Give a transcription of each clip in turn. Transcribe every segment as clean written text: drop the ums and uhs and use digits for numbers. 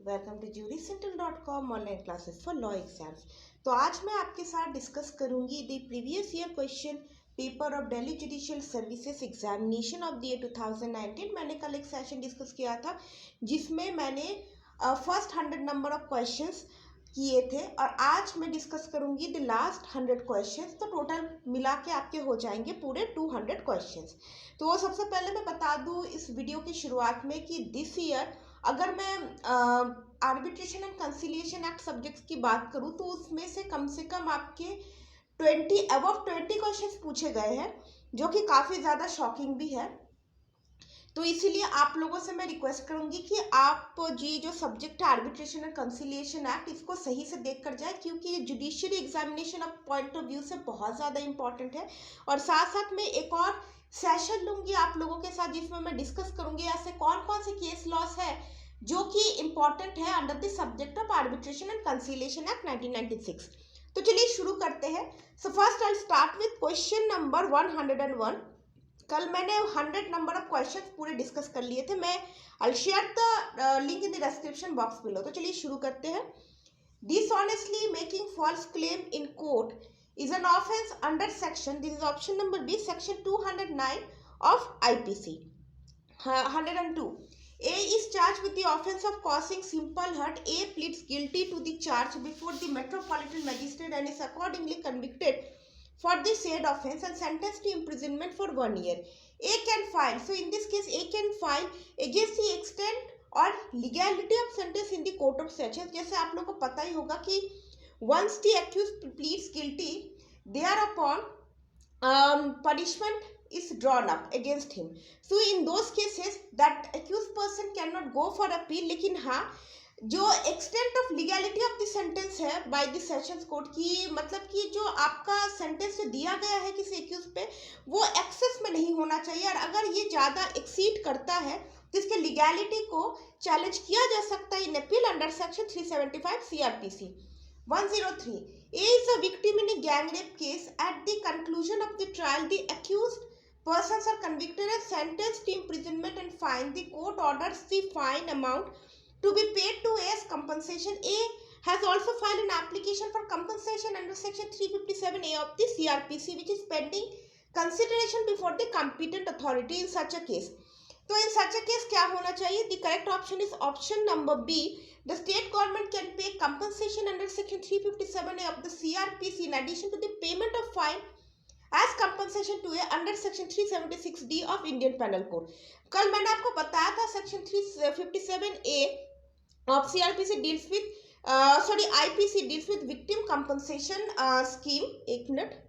Welcome to jurycental.com online classes for law exams. तो आज मैं आपके साथ डिस्कस करूंगी the previous year question paper of Delhi judicial services examination of the year 2019। मैंने कल एक सेशन डिस्कस किया था जिसमें मैंने फर्स्ट 100 नंबर ऑफ क्वेश्चंस किए थे और आज मैं डिस्कस करूंगी द लास्ट 100 क्वेश्चंस। तो टोटल मिला के आपके हो जाएंगे पूरे 200 क्वेश्चंस। तो सबसे पहले मैं बता दूं इस वीडियो की शुरुआत में कि दिस ईयर अगर मैं arbitration and conciliation act subjects की बात करूं तो उसमें से कम आपके 20 क्वेश्चंस पूछे गए हैं, जो कि काफ़ी ज़्यादा शॉकिंग भी है। तो इसीलिए आप लोगों से मैं रिक्वेस्ट करूंगी कि आप जी जो सब्जेक्ट है आर्बिट्रेशन एंड कंसिलिएशन एक्ट, इसको सही से देख कर जाए, क्योंकि ये judiciary examination of point of view से बहुत ज़्यादा इंपॉर्टेंट है। और साथ साथ में एक और सेशन लूंगी आप लोगों के साथ जिसमें मैं डिस्कस करूंगी ऐसे कौन कौन से केस लॉस है जो कि इंपॉर्टेंट है under the subject of arbitration and conciliation act 1996। तो चलिए शुरू करते हैं। So first I start with question number 101। कल मैंने 100 नंबर ऑफ क्वेश्चंस पूरे डिस्कस कर लिए थे। मैं I share the link in the description box below. तो चलिए शुरू करते हैं। Dishonestly making false claim in court is an offense under section, this is option number B, section 209 of IPC. 102. A is charged with the offense of causing simple hurt. A pleads guilty to the charge before the Metropolitan Magistrate and is accordingly convicted for the said offense and sentenced to imprisonment for 1 year. A can file, so in this case A can file against the extent or legality of sentence in the court of sessions. जैसे आप लोगों को पता ही होगा कि once the accused pleads guilty, thereupon punishment is drawn up against him. So in those cases that accused person cannot go for appeal. लेकिन हाँ, जो extent of legality of the sentence है by the sessions court की, मतलब कि जो आपका sentence जो दिया गया है किसी accused पे, वो excess में नहीं होना चाहिए। और अगर ये ज़्यादा exceed करता है तो इसके legality को challenge किया जा सकता है in appeal under section 375 CRPC. 103. A is a victim in a gang rape case. At the conclusion of the trial, the accused persons are convicted and sentenced to imprisonment and fine. The court orders the fine amount to be paid to A as compensation. A has also filed an application for compensation under section 357A of the CRPC, which is pending consideration before the competent authority in such a case. तो in such a case क्या होना चाहिए? The correct option is option number B. The state government can pay compensation under section 357A of the CRPC in addition to the payment of fine as compensation to A under section 376D of Indian Penal Code. कल मैंने आपको बताया था section 357A of CRPC deals with IPC deals with victim compensation scheme. एक minute,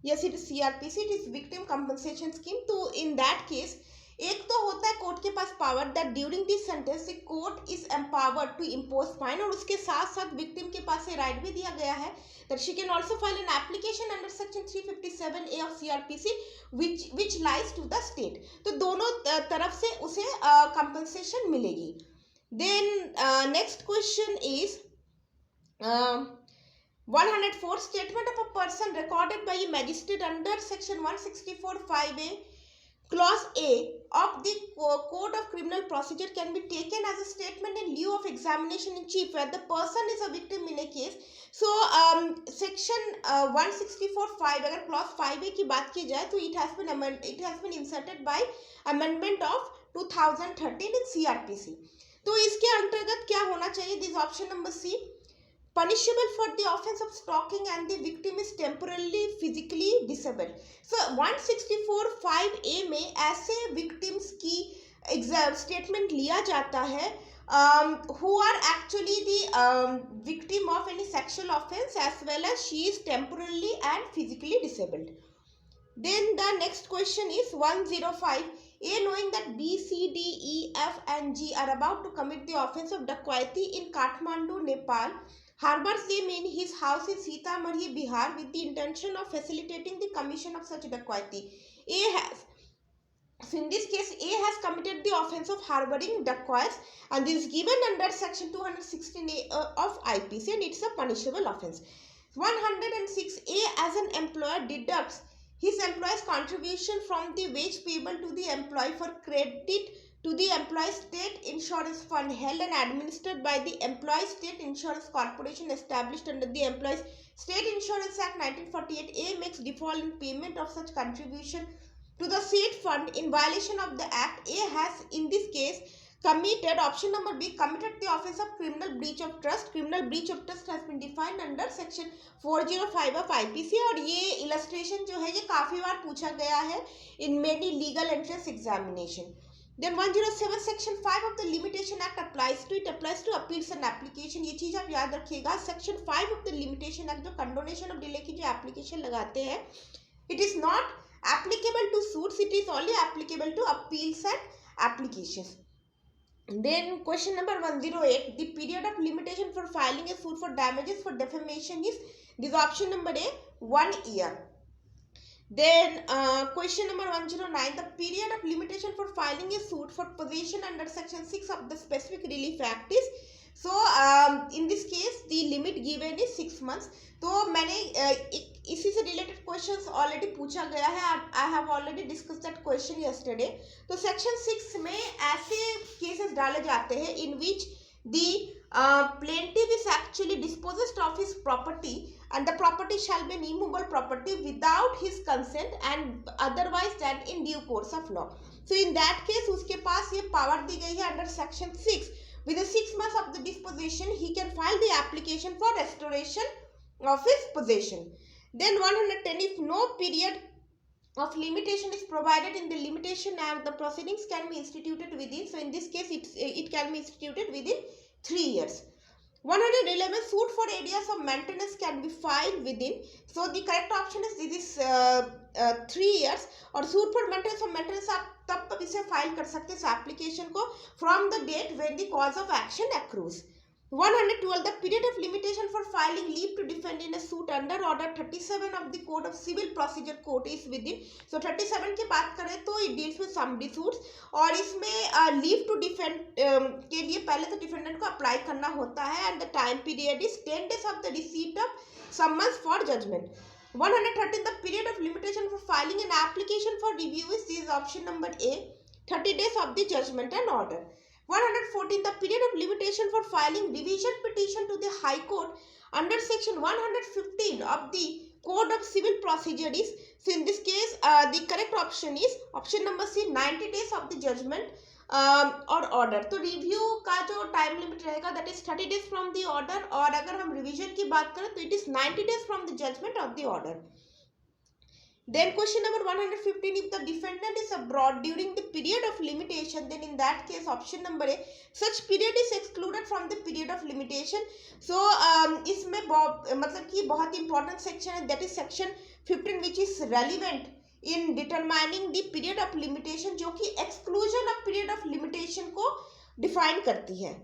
yes it is CRPC, it is victim compensation scheme. तो in that case एक तो होता है कोर्ट के पास power that during this sentence the court is empowered to impose fine, और उसके साथ साथ विक्टिम के पास ये राइट भी दिया गया है that she can also file an application under section 357A of CrPC which lies to the state. तो दोनों तरफ से उसे कंपनसेशन मिलेगी। Then next question is 104. Statement of a person recorded by a magistrate under section 164(5)(a) Clause A of the Code of Criminal Procedure can be taken as a statement in lieu of examination in chief where the person is a victim in a case. So section 164(5) अगर clause 5A की बात की जाए तो it has been inserted by amendment of 2013 in CRPC. तो इसके अंतर्गत क्या होना चाहिए? This is option number C. Punishable for the offense of stalking and the victim is temporarily physically disabled. So 164(5)(a) में ऐसे victims की statement लिया जाता है who are actually the victim of any sexual offense as well as she is temporarily and physically disabled. Then the next question is 105. A knowing that B, C, D, E, F and G are about to commit the offense of dacoity in Kathmandu, Nepal, harbors them in his house in Sitamarhi, Bihar with the intention of facilitating the commission of such dacoity. So in this case A has committed the offense of harboring dacoits and this is given under section 216A of IPC and it's a punishable offense. 106. A as an employer deducts his employee's contribution from the wage payable to the employee for credit to the employee state insurance fund held and administered by the Employee State Insurance Corporation established under the Employees State Insurance Act 1948, A makes default in payment of such contribution to the said fund in violation of the Act, A has in this case committed, option number B, committed the offence of criminal breach of trust. Criminal breach of trust has been defined under section 405 of IPC और ये illustration जो है ये काफी बार पूछा गया है in many legal entrance examination. Then 107 section 5 of the Limitation Act applies to it, applies to appeals and application. ये चीज आप याद रखिएगा. Section 5 of the Limitation Act जो condonation of delay की जो application लगाते हैं, it is not applicable to suits, it is only applicable to appeals and applications. Then question number 108, the period of limitation for filing a suit for damages for defamation is, this option number A, 1 year. Then question number 109, the period of limitation for filing a suit for possession under section 6 of the Specific Relief Act is, so in this case the limit given is 6 months. तो मैंने इसी से related questions already पूछा गया है. I have already discussed that question yesterday. तो section 6 में ऐसे केसेस डाले जाते हैं in which the plaintiff is actually dispossessed of his property and the property shall be an immovable property without his consent and otherwise than in due course of law. So in that case उसके पास ये power दी गई है under section 6. Within 6 months of the disposition he can file the application for restoration of his possession. Then 110, if no period of limitation is provided in the Limitation Act, the proceedings can be instituted within, so in this case it can be instituted within 3 years. 111, suit for areas of maintenance can be filed within, so the correct option is this is 3 years. और suit for maintenance आप तब इसे file कर सकते हैं इस application को from the date when the cause of action accrues. 112, the period of limitation for filing leave to defend in a suit under order 37 of the Code of Civil Procedure Code is within. So 37 की बात करें तो it deals with summary suits और इसमें leave to defend के लिए पहले तो डिफेंडेंट को अप्लाई करना होता है and the time period is 10 days of the receipt of summons for judgment. 113, the period of limitation for filing an application for review is this option number A, 30 days of the judgment and order. 114, the period of limitation for filing revision petition to the High Court under section 115 of the Code of Civil Procedure is, so in this case the correct option is option number C, 90 days of the judgment और order. तो review का जो time limit रहेगा that is 30 days from the order और अगर हम revision की बात करें तो it is 90 days from the judgment of the order. Then question number 115, if the defendant is abroad during the period of limitation, then in that case option number A, such period is excluded from the period of limitation. So इसमें मतलब कि बहुत important section है, that is section 15 which is relevant in determining the period of limitation जो कि exclusion of period of limitation को define करती है.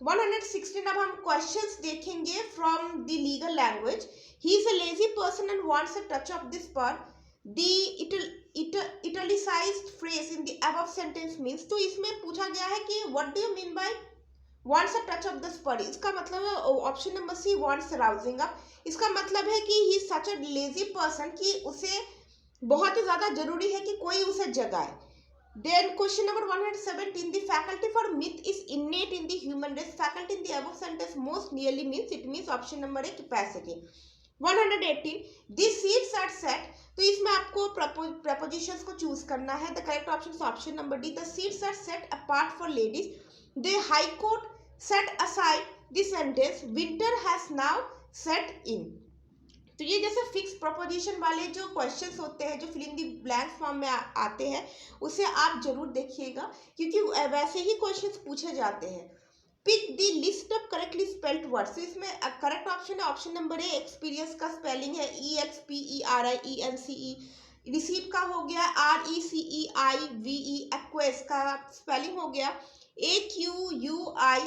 116, अब हम questions देखेंगे from the legal language. He is a lazy person and wants a touch of the spur. The italicized phrase in the above sentence means, तो इसमें पूछा गया है कि what do you mean by wants a touch of the spur? इसका मतलब है option number C, wants rousing up. इसका मतलब है कि he is such a lazy person कि उसे बहुत ही ज़्यादा जरूरी है कि कोई उसे जगाए. Then question number 117, the faculty for myth is innate in the human race. Faculty in the above sentence most nearly means, it means option number A, capacity. 118, these seats are set, तो इसमें आपको prepositions को choose करना है. The correct option is option number D, the seats are set apart for ladies. The High Court set aside the sentence winter has now set in. तो ये जैसे fix preposition वाले जो क्वेश्चंस होते हैं जो fill in the blank form में आते हैं उसे आप जरूर देखिएगा क्योंकि वैसे ही क्वेश्चंस पूछे जाते हैं. Pick the list of correctly spelled words, तो इसमें करेक्ट ऑप्शन है ऑप्शन नंबर ए, एक्सपीरियंस का स्पेलिंग है EXPERIENCE, रिसीव का हो गया RECEIVE, एक्वेस का स्पेलिंग हो गया AQUIESCE.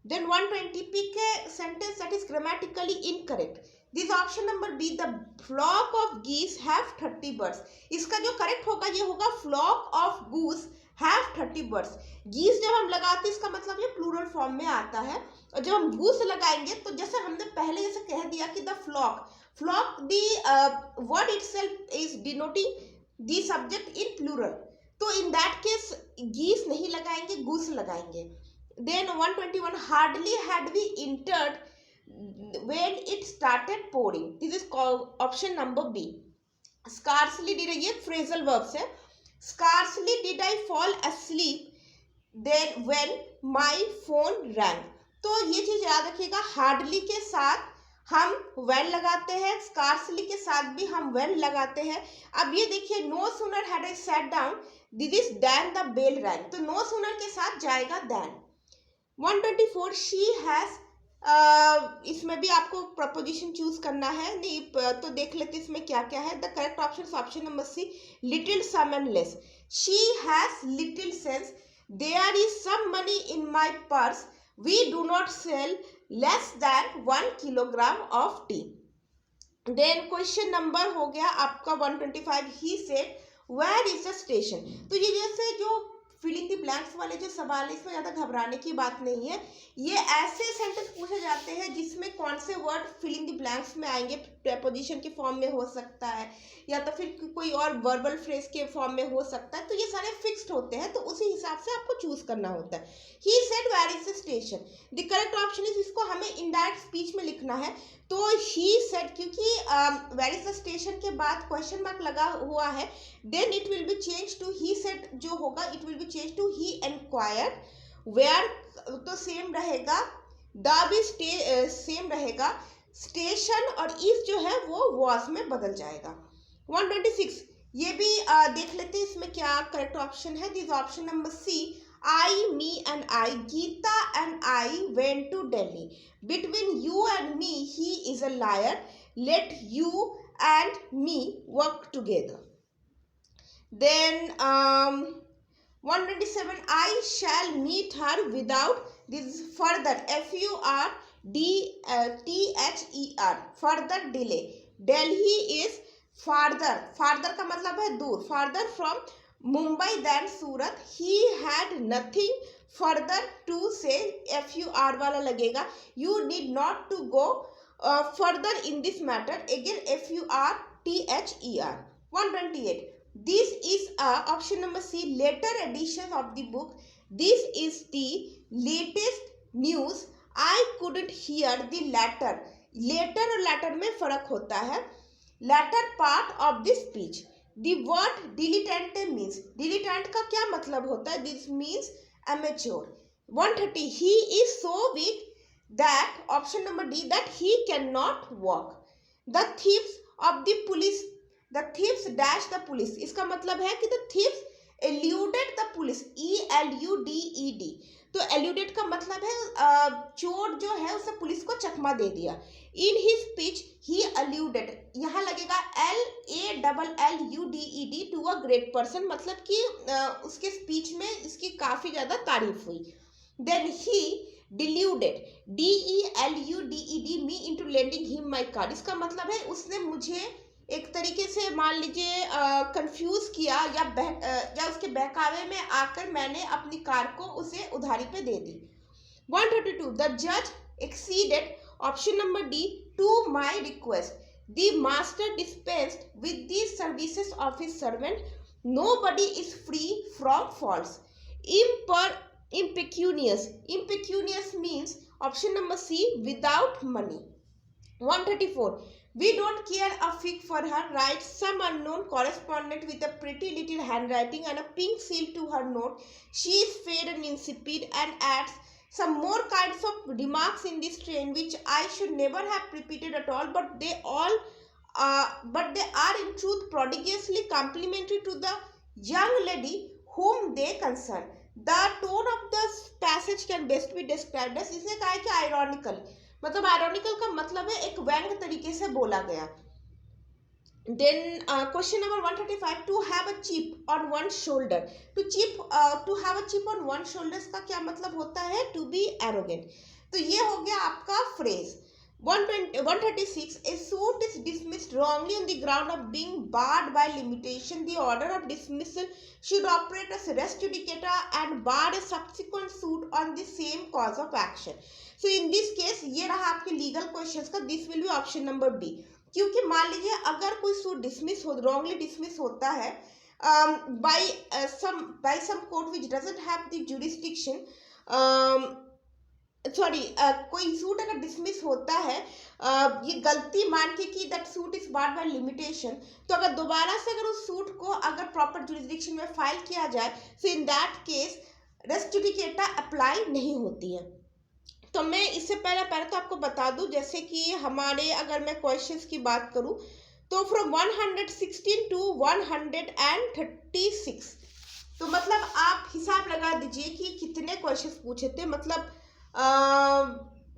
Then 120, pick a sentence that is grammatically incorrect. This option number B, the flock of geese have 30 birds. इसका जो करेक्ट होगा ये होगा flock of goose have 30 birds. geese जब हम लगाते हैं इसका मतलब ये प्लूरल फॉर्म में आता है और जब हम goose लगाएंगे तो जैसे हमने पहले जैसे कह दिया कि the flock the word itself is denoting the subject in plural. तो इन दैट केस गीस नहीं लगाएंगे, गूस लगाएंगे. Then 121, hardly had we entered when it started pouring. This is option number B. Scarcely did, ये phrasal verbs है. Scarcely did I fall asleep then when my phone rang. तो ये चीज याद रखिएगा, हार्डली के साथ हम वेल लगाते हैं, स्कार्सली के साथ भी हम वेल लगाते हैं. अब ये देखिए, no sooner had I sat down this is then the bell rang, तो नो सूनर के साथ जाएगा देन. 124, शी हैज, इसमें भी आपको प्रपोजिशन चूज करना है. नहीं तो देख लेते इसमें क्या क्या है. The correct option option number C, little some and less. She has little sense. There is some money in my purse. We do not sell less than 1 kilogram of tea. Then question number हो गया आपका 125. He said, where is the station? तो ये जैसे जो filling the blanks वाले जो सवाल है, इसमें ज़्यादा घबराने की बात नहीं है. ये ऐसे सेंटेंस पूछे जाते हैं जिसमें कौन से वर्ड फिलिंग द ब्लैंक्स में आएंगे. प्रेपोजिशन के फॉर्म में हो सकता है या तो फिर कोई और वर्बल फ्रेज के फॉर्म में हो सकता है. तो ये सारे फिक्स्ड होते हैं, तो उसी हिसाब से आपको चूज करना होता है. He said where is the station. The correct option is, इसको हमें इनडायरेक्ट स्पीच में लिखना है. तो ही सेड, क्योंकि वेयर इज द स्टेशन के बाद क्वेश्चन मार्क लगा हुआ है, then it will be change to he said. जो होगा it will be change to he enquired. Where तो सेम रहेगा, द भी सेम रहेगा. स्टेशन और इफ जो है वो वॉज में बदल जाएगा. 126, ये भी देख लेते हैं इसमें क्या करेक्ट ऑप्शन है. This option number C, I, me and I, Geeta and I went to Delhi. Between you and me, he is a liar. Let you and me work together. Then 127, I shall meet her without this further, F-U-R-D-T-H-E-R, further delay. Delhi is farther, farther का मतलब है दूर, farther from Mumbai than Surat. He had nothing further to say. F-U-R वाला लगेगा. You need not to go further in this matter. Again F-U-R-T-H-E-R. 128. This is option number C, later edition of the book. This is the latest news. I couldn't hear the latter. Later और latter में फर्क होता है. Latter part of the speech. The word dilettante means, dilettante का क्या मतलब होता है? This means amateur. 130, he is so weak that, option number D, that he cannot walk. The thieves of the police, the thieves dash the police. इसका मतलब है कि the thieves eluded the police. E-L-U-D-E-D. तो eluded का मतलब है चोर जो है उसे पुलिस को चकमा दे दिया. In his speech he alluded, यहाँ लगेगा L-A-L-L-U-D-E-D to a great person, मतलब कि उसके स्पीच में इसकी काफ़ी ज़्यादा तारीफ हुई. Then he deluded, D-E-L-U-D-E-D me into lending him my card. इसका मतलब है उसने मुझे एक तरीके से मान लीजिए कंफ्यूज किया या उसके बहकावे में आकर मैंने अपनी कार को उसे उधारी पे दे दी. 132, the judge acceded, option number D, to my request. The master dispensed with the services of his servant. Nobody is free from faults. Impecunious. Impecunious means option number C, without money. 134, we don't care a fig for her, writes some unknown correspondent with a pretty little handwriting and a pink seal to her note. She is fair and insipid, and adds some more kinds of remarks in this train which I should never have repeated at all, but they are in truth prodigiously complimentary to the young lady whom they concern. The tone of the passage can best be described as, इसने कहा है कि ironical, मतलब ironical का मतलब है एक व्यंग तरीके से बोला गया. Then question number 135, to have a chip on one shoulder. To have a chip on one shoulder का क्या मतलब होता है? To be arrogant. तो ये हो गया आपका phrase. 136, a suit is dismissed wrongly on the ground of being barred by limitation. The order of dismissal should operate as res judicata and bar a subsequent suit on the same cause of action. So in this case ये रहा आपके legal questions का. This will be option number B. क्योंकि मान लीजिए अगर कोई suit dismiss हो, रॉन्गली डिसमिस होता है by some court which doesn't have the jurisdiction, sorry, कोई सूट अगर डिसमिस होता है ये गलती मान के कि that suit is barred by limitation, तो अगर दोबारा से अगर उस सूट को अगर प्रॉपर जुरिस्डिक्शन में फाइल किया जाए, so in that case res judicata apply नहीं होती है। तो मैं इससे पहले तो आपको बता दूं, जैसे कि हमारे अगर मैं क्वेश्चंस की बात करूं तो फ्रॉम 116 टू 136, तो मतलब आप हिसाब लगा दीजिए कि कितने क्वेश्चंस पूछे थे। मतलब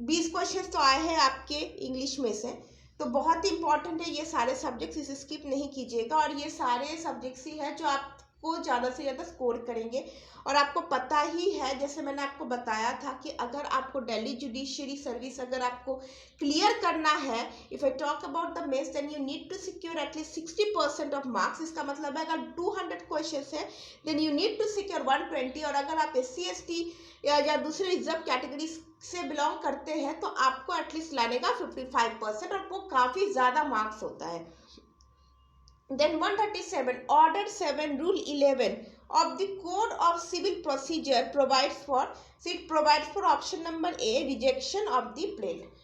20 क्वेश्चन तो आए हैं आपके इंग्लिश में से। तो बहुत ही इंपॉर्टेंट है ये सारे सब्जेक्ट्स, इसे स्किप नहीं कीजिएगा। और ये सारे सब्जेक्ट्स ही है जो आपको ज़्यादा से ज़्यादा स्कोर करेंगे। और आपको पता ही है, जैसे मैंने आपको बताया था कि अगर आपको दिल्ली जुडिशियरी सर्विस अगर आपको क्लियर करना है, if I talk about the mains, then you need to secure at least 60% of marks. इसका मतलब है अगर 200 क्वेश्चन है then you need to secure 120। और अगर आप SC/ST या दूसरे रिजर्व कैटेगरी से बिलोंग करते हैं तो आपको एटलीस्ट लाने का 55%, और वो काफ़ी ज़्यादा मार्क्स होता है। Then 137, Order 7, Rule 11 of the Code of Civil Procedure provides for option number A, rejection of the plaint.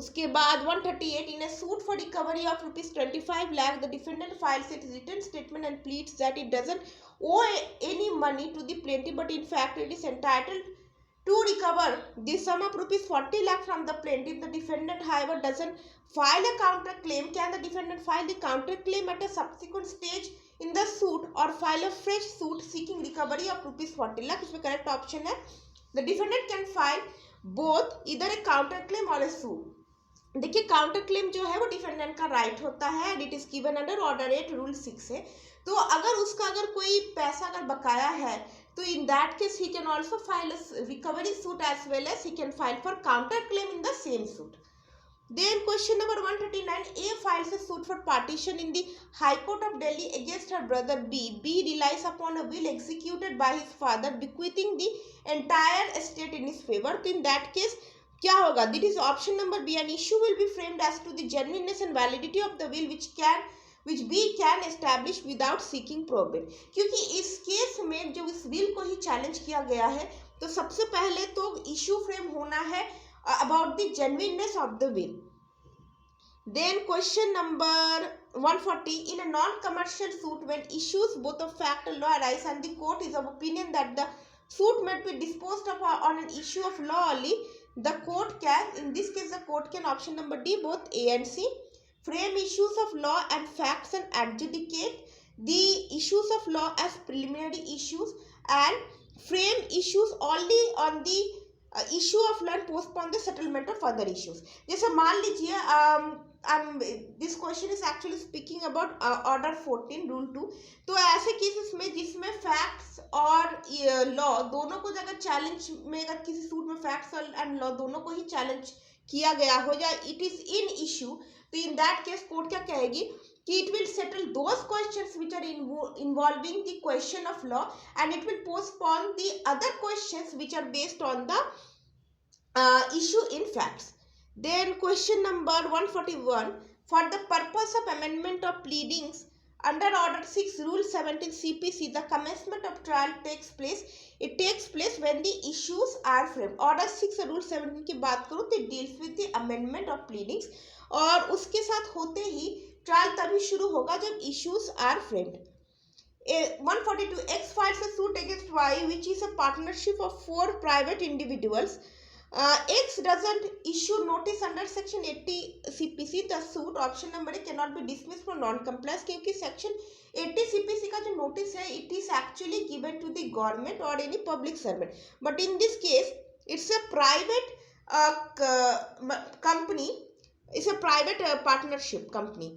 उसके बाद 138, in a suit for recovery of ₹25 lakh, the defendant files its written statement and pleads that it doesn't owe any money to the plaintiff, but in fact it is entitled to recover the sum of ₹40 lakh from the plaintiff. The defendant, however, doesn't file a counter claim. Can the defendant file the counter claim at a subsequent stage in the suit or file a fresh suit seeking recovery of ₹40 lakh? इसमें correct option है the defendant can file both, either a counter claim or a suit. देखिए counter claim जो है वो defendant का right होता है and it is given under order 8 rule 6 है। तो अगर उसका अगर कोई पैसा अगर बकाया है तो in that case he can also file a recovery suit as well as he can file for counter claim in the same suit. Then question number 139, A files a suit for partition in the High Court of Delhi against her brother B. B relies upon a will executed by his father bequeathing the entire estate in his favor. तो in that case क्या होगा? That is option number B. An issue will be framed as to the genuineness and validity of the will which B can establish without seeking probate. क्योंकि इस case में जो इस will को ही challenge किया गया है तो सबसे पहले तो इशू फ्रेम होना है about the genuineness of the will. Then question number 140, in a non-commercial suit when issues both of fact and law arise and the court is of opinion that the suit might be disposed of on an issue of law only, the court can, in this case the court can, option number D, both A and C, frame issues of law and facts and adjudicate the issues of law as preliminary issues and frame issues only on the issue of law and postpone the settlement of other issues. जैसे मान लीजिए this question is actually speaking about order 14 rule 2. तो ऐसे cases में जिसमें facts और law दोनों को अगर चैलेंज में, अगर किसी सूट में फैक्ट्स एंड लॉ दोनों को ही चैलेंज किया गया हो या इट इज इन इशू, तो इन दैट केस कोर्ट क्या कहेगी कि it will settle those questions which are involving the question of law and it will postpone the other questions which are based on the issue in facts. Then question number 141, for the purpose of amendment of pleadings under order 6 rule 17 CPC, the commencement of trial takes place. It takes place when the issues are framed. Order 6 rule 17 की बात करूँ तो deals with the amendment of pleadings और उसके साथ होते ही trial तभी शुरू होगा जब issues are framed. 142, X files a suit against Y which is a partnership of 4 private individuals. X doesn't issue notice under section 80 CPC. The suit, option number A, cannot be dismissed for non-compliance क्योंकि section 80 CPC का जो notice है it is actually given to the government or any public servant. But in this case it's a private company, it's a private partnership company.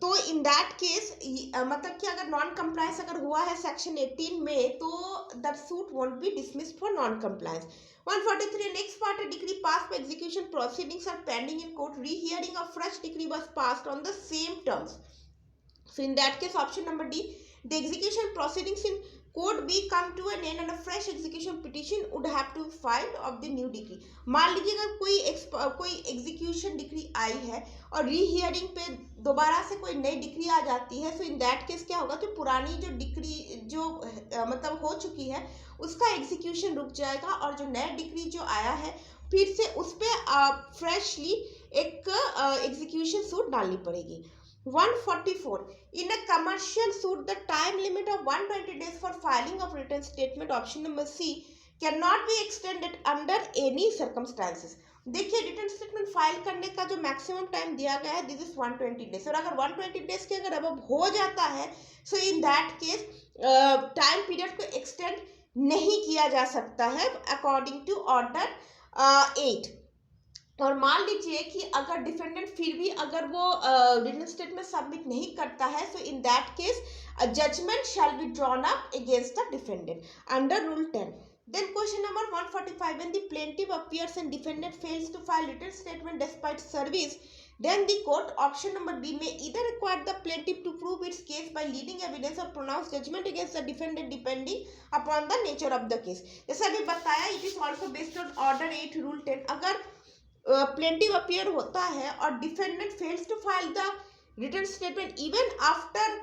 तो in that case मतलब कि अगर non compliance अगर हुआ है सेक्शन 18 में तो that suit won't be dismissed for non compliance. 143, next part decree pass for execution proceedings are pending in court. Rehearing of fresh decree was passed on the same terms. So in that case option number D, the execution proceedings in could be come to an end a fresh execution petition would have to file of the new degree. मान लीजिए अगर कोई execution degree I है और रीहियरिंग पे दोबारा से कोई नई डिग्री आ जाती है, सो इन दैट केस क्या होगा कि पुरानी जो डिग्री जो मतलब हो चुकी है उसका एग्जीक्यूशन रुक जाएगा और जो नया डिग्री जो आया है फिर से उस पर फ्रेशली एक एग्जीक्यूशन सूट डालनी पड़ेगी। 144 in a commercial suit the time limit of 120 days for filing of written statement option number C cannot be extended under any circumstances। देखिए रिटर्न स्टेटमेंट फाइल करने का जो मैक्सिमम टाइम दिया गया है दिस इज 120 डेज, और अगर 120 days के अगर अब हो जाता है so in that case time period को एक्सटेंड नहीं किया जा सकता है अकॉर्डिंग टू ऑर्डर 8। और मान लीजिए कि अगर डिफेंडेंट फिर भी अगर वो रिटन स्टेटमेंट सबमिट नहीं करता है so in that case a judgment shall be drawn up against the defendant under rule 10। Then question number 145, when the plaintiff appears and defendant fails to file written statement despite service, then the court option number B may either require the plaintiff to prove its case by leading evidence or pronounce judgment against the defendant depending upon the nature of the case। जैसा अभी बताया it is also based on order 8 rule 10। अगर plaintiff appear होता है और defendant fails to file the written statement even after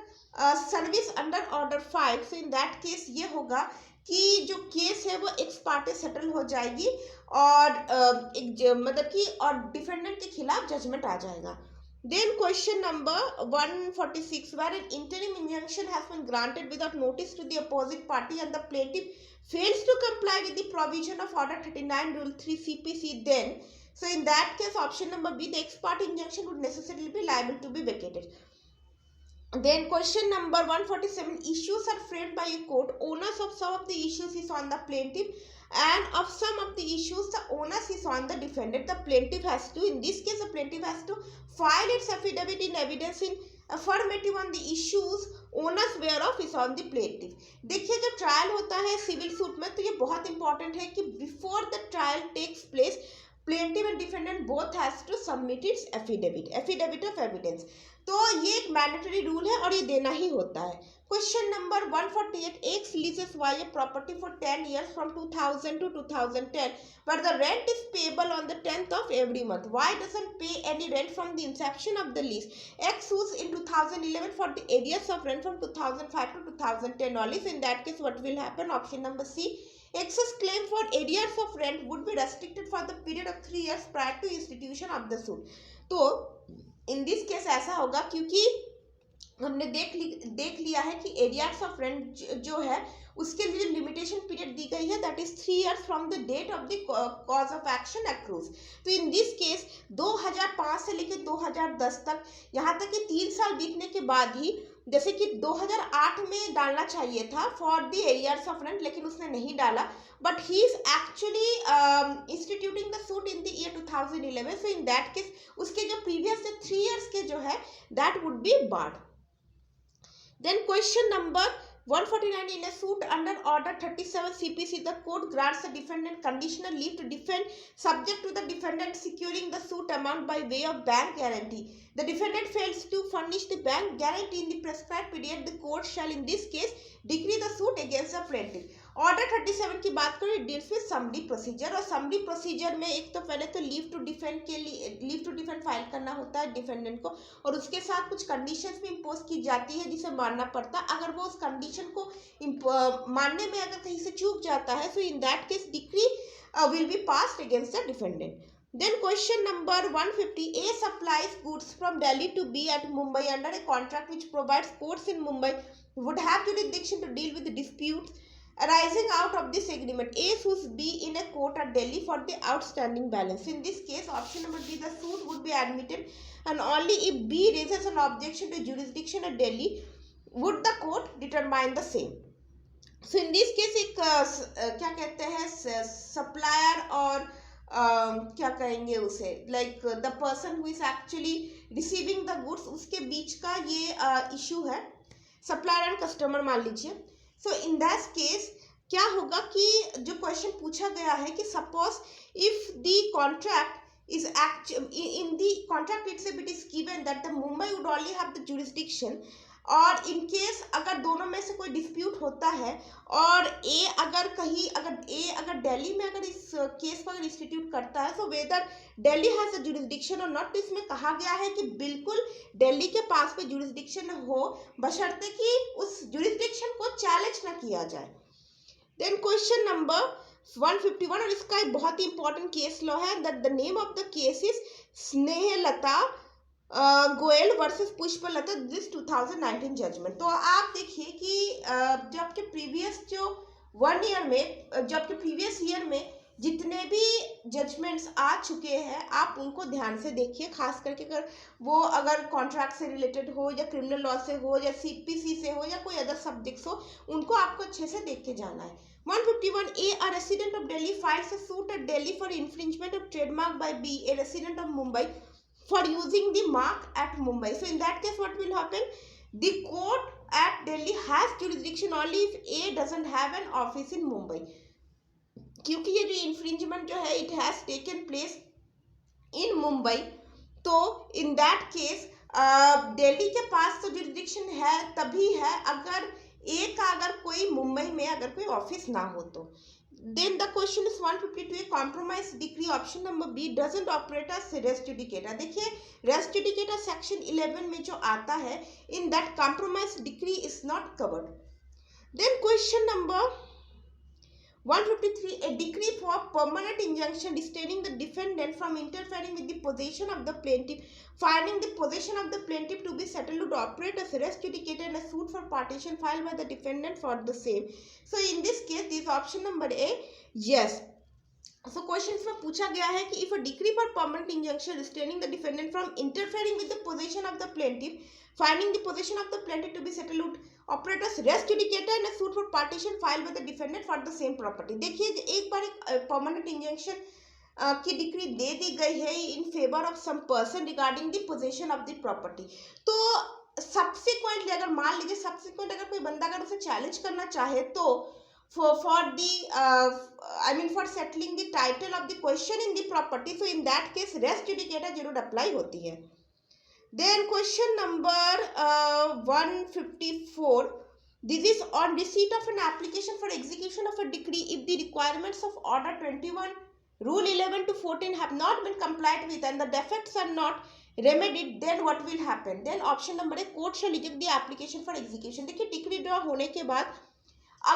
service under order 5, so in that case ये होगा कि जो केस है वो एक्स पार्टे सेटल हो जाएगी और मतलब कि और डिफेंडेंट के खिलाफ जजमेंट आ जाएगा। Then question number 146, where an interim injunction has been granted without notice to the opposite party and the plaintiff fails to comply with the provision of order 39 rule 3 CPC, then so in that case option number B, the ex parte injunction would necessarily be liable to be vacated। Then question number 147, issues are framed by a court, onus of some of the issues is on the plaintiff and of some of the issues the onus is on the defendant। The plaintiff has to, in this case the plaintiff has to file its affidavit in evidence in affirmative on the issues onus whereof is on the plaintiff। देखिए जब trial होता है civil suit में तो ये बहुत important है कि before the trial takes place plaintiff and defendant both has to submit its affidavit of evidence। तो ये एक मैंडेटरी रूल है और ये देना ही होता है। Question number 148, X leases Y a property for 10 years from 2000 to 2010 where the rent is payable on the 10th of every month। Y doesn't pay any rent from the inception of the lease। X sues in 2011 for the arrears of rent from 2005 to 2010 only, so in that case what will happen, option number C, X's claim for arrears of rent would be restricted for the period of 3 years prior to institution of the suit। तो in this case ऐसा होगा क्योंकि हमने देख लिया है कि arrears of rent जो है उसके लिए लिमिटेशन पीरियड दी गई है that is 3 years from the date of the cause of action accrues. तो इन दिस केस 2005 से लेकर 2010 तक, यहाँ तक कि 3 साल बीतने के बाद ही, जैसे कि 2008 में डालना चाहिए था for the arrears of rent लेकिन उसने नहीं डाला, but he is actually instituting the suit in the year 2011, so in that case उसके जो प्रीवियस 3 इयर्स के जो है that would be barred. Then question number 149, in a suit under order 37 CPC, the court grants the defendant conditional leave to defend subject to the defendant securing the suit amount by way of bank guarantee। The defendant fails to furnish the bank guarantee in the prescribed period, the court shall in this case decree the suit against the plaintiff। Order 37 की बात करें deals with summary procedure, और summary procedure में एक तो पहले तो leave to defend file करना होता है डिफेंडेंट को, और उसके साथ कुछ कंडीशंस भी इम्पोज की जाती है जिसे मानना पड़ता है। अगर वो उस कंडीशन को मानने में अगर कहीं से चूक जाता है, so in that case decree will be passed against the defendant. Then question number 150, A supplies goods from Delhi to B at Mumbai under a contract which provides courts in Mumbai would have jurisdiction to deal with disputes arising out of this agreement। A sues B in a court at Delhi for the outstanding balance। In this case, option number B, the suit would be admitted and only if B raises an objection to jurisdiction at Delhi would the court determine the same। So in this case एक क्या कहते हैं supplier और क्या कहेंगे उसे, like the person who is actually receiving the goods, उसके बीच का ये इशू है, सप्लायर एंड कस्टमर मान लीजिए। सो इन दैट केस क्या होगा कि जो क्वेश्चन पूछा गया है कि suppose if the contract is in the contract itself it is given that the Mumbai would only have the jurisdiction और इन केस अगर दोनों में से कोई डिस्प्यूट होता है और अगर दिल्ली में अगर इस केस पर इंस्टीट्यूट करता है, so whether Delhi has a jurisdiction और नॉट, तो इसमें कहा गया है कि बिल्कुल दिल्ली के पास पे जुरिस्डिक्शन हो, बशर्ते कि उस जुरिस्डिक्शन को चैलेंज ना किया जाए। देन क्वेश्चन नंबर 151, और इसका एक बहुत ही इंपॉर्टेंट केस लॉ है, that the name of the case is Snehlata Goyal versus Pushpalata, this 2019 judgment. तो आप देखिए कि जो आपके प्रीवियस ईयर में जितने भी जजमेंट्स आ चुके हैं, आप उनको ध्यान से देखिए, खास करके अगर कॉन्ट्रैक्ट से रिलेटेड हो या क्रिमिनल लॉ से हो या सीपीसी से हो या कोई अदर सब्जेक्ट्स हो, उनको आपको अच्छे से देख के जाना है। 151A, a resident of Delhi files a suit at Delhi for infringement of trademark by B, a resident of Mumbai, for using the mark at Mumbai. So in that case what will happen? The court at Delhi has jurisdiction only if A doesn't have an office in Mumbai. क्योंकि ये जो infringement जो है, it has taken place in Mumbai, तो in that case Delhi के पास तो jurisdiction है तभी है अगर अगर कोई मुंबई में अगर कोई ऑफिस ना हो तो। Then the question is 152, compromise decree option number B doesn't operate as res judicata। देखिए res judicata section 11 में जो आता है, in that compromise decree is not covered। Then question number 153, a decree for permanent injunction restraining the defendant from interfering with the possession of the plaintiff, finding the possession of the plaintiff to be settled, would operate as res judicata and a suit for partition filed by the defendant for the same। So in this case, this option number A, yes। So questions में पूछा गया है कि if a decree for permanent injunction restraining the defendant from interfering with the possession of the plaintiff, finding the possession of the plaintiff to be settled, would operate as res judicata and a suit for partition filed by the defendant for the same property। देखिए एक बार एक permanent injunction की decree दे दी गई है in favor of some person regarding the possession of the property, तो subsequently अगर मान लीजिए subsequent अगर कोई बंदा अगर उसे चैलेंज करना चाहे तो for settling the title of the question in the property, so in that case res judicata जरूर अप्लाई होती है। Then question number 154, this is on receipt of an application for execution of a decree, if the requirements of order 21 rule 11 to 14 have not been complied with and the defects are not remedied, then what will happen? Then option number A, court shall reject the application for execution। देखिए decree draw होने के बाद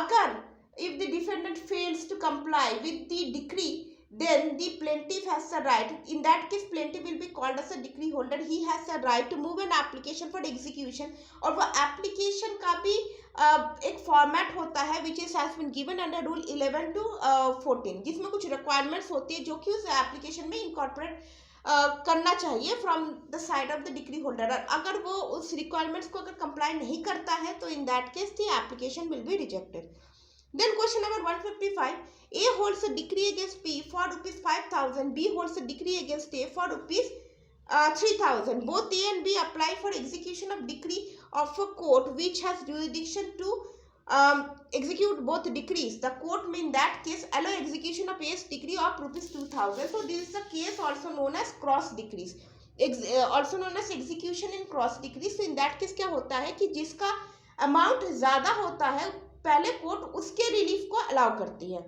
अगर if the defendant fails to comply with the decree, then the plaintiff has a right, in that case plaintiff will be called as a decree holder, he has a right to move an application for execution, और वो application का भी एक format होता है which is has been given under rule 11 to 14, जिसमें कुछ requirements होती है जो कि उस application में incorporate करना चाहिए from the side of the decree holder, और अगर वो उस रिक्वायरमेंट्स को अगर कंप्लाई नहीं करता है तो in that case the application will be rejected. Then question number 155, A holds a decree against B for rupees 5,000, B holds a decree against A for rupees 3,000, both A and B apply for execution of decree of a court which has jurisdiction to execute both decrees. The court may in that case allow execution of A's decree of rupees 2,000. So this is a case also known as cross decrees, also known as execution in cross decrees। So in that case क्या होता है कि जिसका amount ज्यादा होता है पहले court उसके रिलीफ को अलाउ करती है।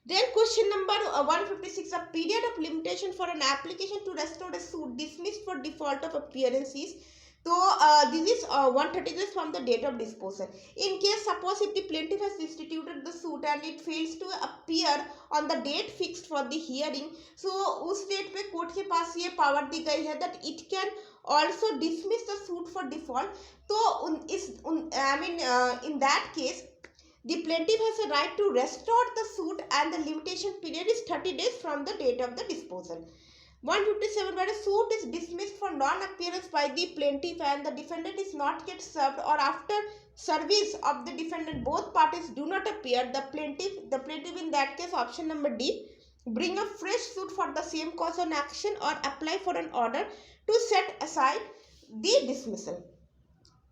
Then question number 156, a period of limitation for an application to restore a suit dismissed for default of appearances, so this is 130 days from the date of disposal। In case suppose if the plaintiff has instituted the suit and it fails to appear on the date fixed for the hearing, so उस date पे court के पास ये power दी गई है that it can also dismiss the suit for default। तो in that case the plaintiff has a right to restore the suit and the limitation period is 30 days from the date of the disposal। 157, where a suit is dismissed for non-appearance by the plaintiff and the defendant is not yet served, or after service of the defendant both parties do not appear, the plaintiff in that case option number D, bring a fresh suit for the same cause of action or apply for an order to set aside the dismissal।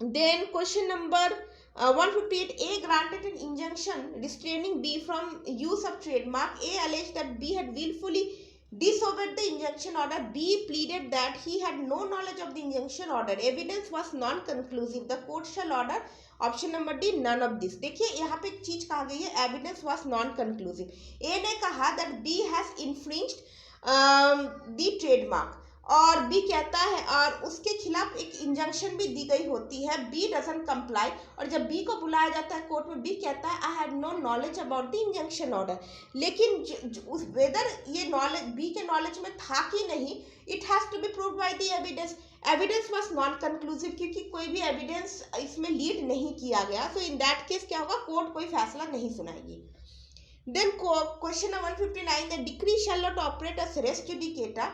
Then question number 158, A granted an injunction restraining B from use of trademark. A alleged that B had willfully disobeyed the injunction order. B pleaded that he had no knowledge of the injunction order. Evidence was non-conclusive. The court shall order option number D none of this. देखिए यहाँ पे एक चीज कहा गई है, evidence was non conclusive. A ने कहा that B has infringed the trademark, और बी कहता है, और उसके खिलाफ एक इंजंक्शन भी दी गई होती है. बी डजंट कंप्लाई, और जब बी को बुलाया जाता है कोर्ट में, बी कहता है I had no knowledge about the injunction order. लेकिन वेदर ये नॉलेज बी के नॉलेज में था कि नहीं, it has to be proved by the evidence. Evidence was non conclusive, क्योंकि कोई भी एविडेंस इसमें लीड नहीं किया गया. सो इन दैट केस क्या होगा, कोर्ट कोई फैसला नहीं सुनाएगी. Then question number 59, the decree shall not operate as res judicata.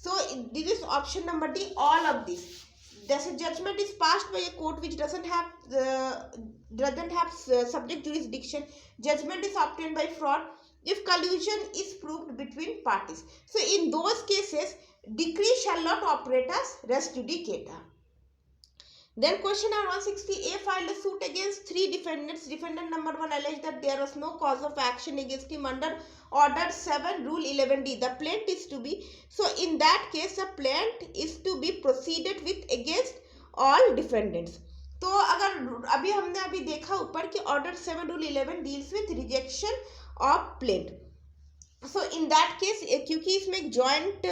So this is option number D, all of this. This judgment is passed by a court which doesn't have subject jurisdiction. Judgment is obtained by fraud if collusion is proved between parties. So in those cases, decree shall not operate as res judicata. Then question number 160, A filed a suit against 3 defendants. Defendant number 1 alleged that there was no cause of action against him under order 7 rule 11D. The plaint is to be, so in that case the plaint is to be proceeded with against all defendants. तो अगर हमने देखा ऊपर कि order 7 rule 11 deals with rejection of plaint. So in that case, क्योंकि इसमें एक joint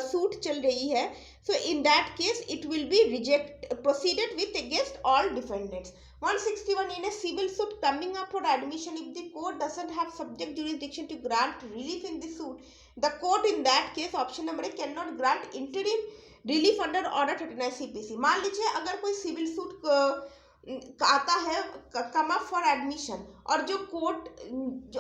suit चल रही है, so in that case it will be proceeded with against all defendants. 161, in a civil suit coming up for admission, if the court doesn't have subject jurisdiction to grant relief in the suit, the court in that case, option number A, cannot grant interim relief under order 39 CPC. मान लीजिए अगर कोई civil suit आता है come up for admission, और जो court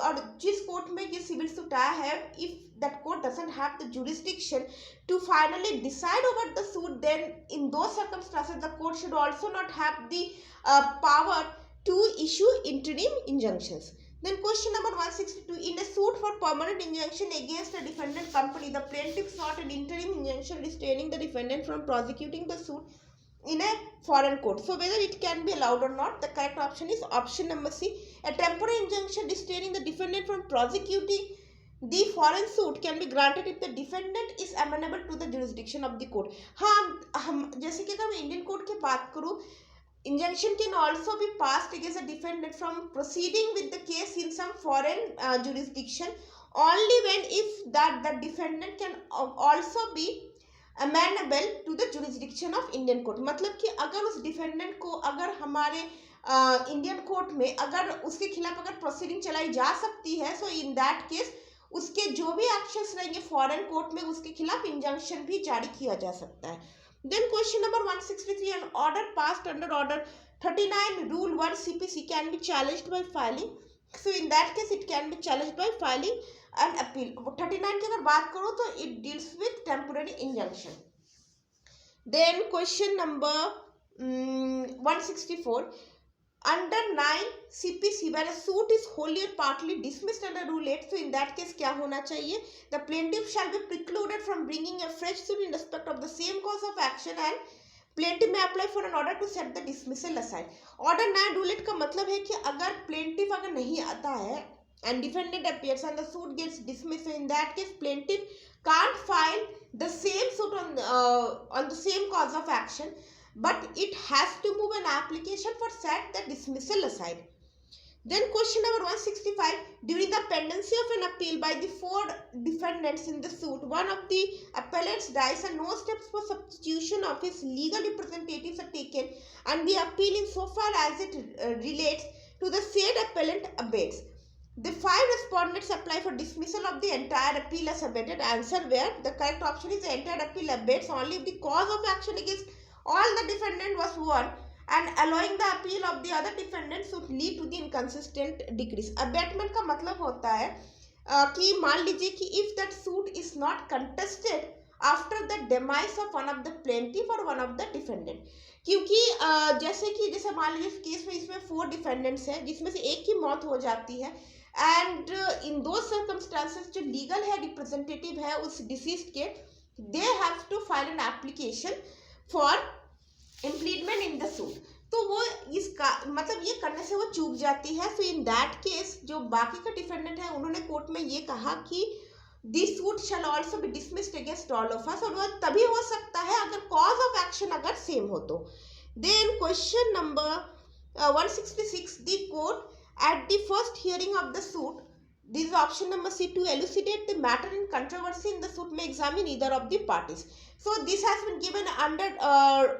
और जिस कोर्ट में ये सिविल सूट आया है, if that court doesn't have the jurisdiction to finally decide over the suit, then in those circumstances the court should also not have the power to issue interim injunctions. Then question number 162, in a suit for permanent injunction against a defendant company, the plaintiff sought an interim injunction restraining the defendant from prosecuting the suit in a foreign court. So whether it can be allowed or not, the correct option is option number C. A temporary injunction restraining the defendant from prosecuting the foreign suit can be granted if the defendant is amenable to the jurisdiction of the court. हाँ, हम जैसे कि अगर मैं Indian court की बात करूँ, injunction can also be passed against a defendant from proceeding with the case in some foreign jurisdiction only when if that the defendant can also be amenable to the jurisdiction of Indian court. मतलब कि अगर उस defendant को अगर हमारे Indian court में अगर उसके खिलाफ अगर प्रोसीडिंग चलाई जा सकती है, सो इन दैट केस उसके जो भी एक्शंस रहेंगे फॉरेन कोर्ट में, उसके खिलाफ इंजंक्शन भी जारी किया जा सकता है. Then question number 163, an order passed under order 39 rule 1 CPC can be challenged by filing. So in that case it can be challenged by filing an appeal. 39 की अगर बात करो तो it deals with temporary injunction. Then question number 164, under 9 CPC where a suit is wholly or partly dismissed under rule 8, so in that case क्या होना चाहिए, the plaintiff shall be precluded from bringing a fresh suit in respect of the same cause of action and plaintiff may apply for an order to set the dismissal aside. Order 9 rule 8 का मतलब है कि अगर plaintiff अगर नहीं आता है and defendant appears and the suit gets dismissed, so in that case plaintiff can't file the same suit on the same cause of action, but it has to move an application for set the dismissal aside. Then question number 165, during the pendency of an appeal by the 4 defendants in the suit, one of the appellants dies and no steps for substitution of his legal representatives are taken, and the appeal in so far as it relates to the said appellant abates. The 5 respondents apply for dismissal of the entire appeal as abated. Answer where the correct option is the entire appeal abates only if the cause of action against all the defendant was won, and allowing the appeal of the other defendants would lead to the inconsistent decrees. Abatement का मतलब होता है कि मान लीजिए कि if that suit is not contested after the demise of one of the plaintiff or one of the defendant. क्योंकि जैसे मान लीजिए इस केस में इसमें 4 डिफेंडेंट्स हैं जिसमें से एक की मौत हो जाती है, एंड इन दो सर्कमस्टांसेस जो लीगल है रिप्रेजेंटेटिव है उस डिसीज्ड के, they have to file an application for impleadment in the suit. तो वो इसका मतलब ये करने से वो चूक जाती है. सो इन दैट केस जो बाकी का डिफेंडेंट है उन्होंने कोर्ट में ये कहा कि this suit shall also be dismissed against all of us, और वह तभी हो सकता है अगर कॉज ऑफ एक्शन अगर सेम हो तो। Then question number 166, the court at the first hearing of the suit, this is option number C, to elucidate the matter in controversy in the suit may examine either of the parties. So this has been given under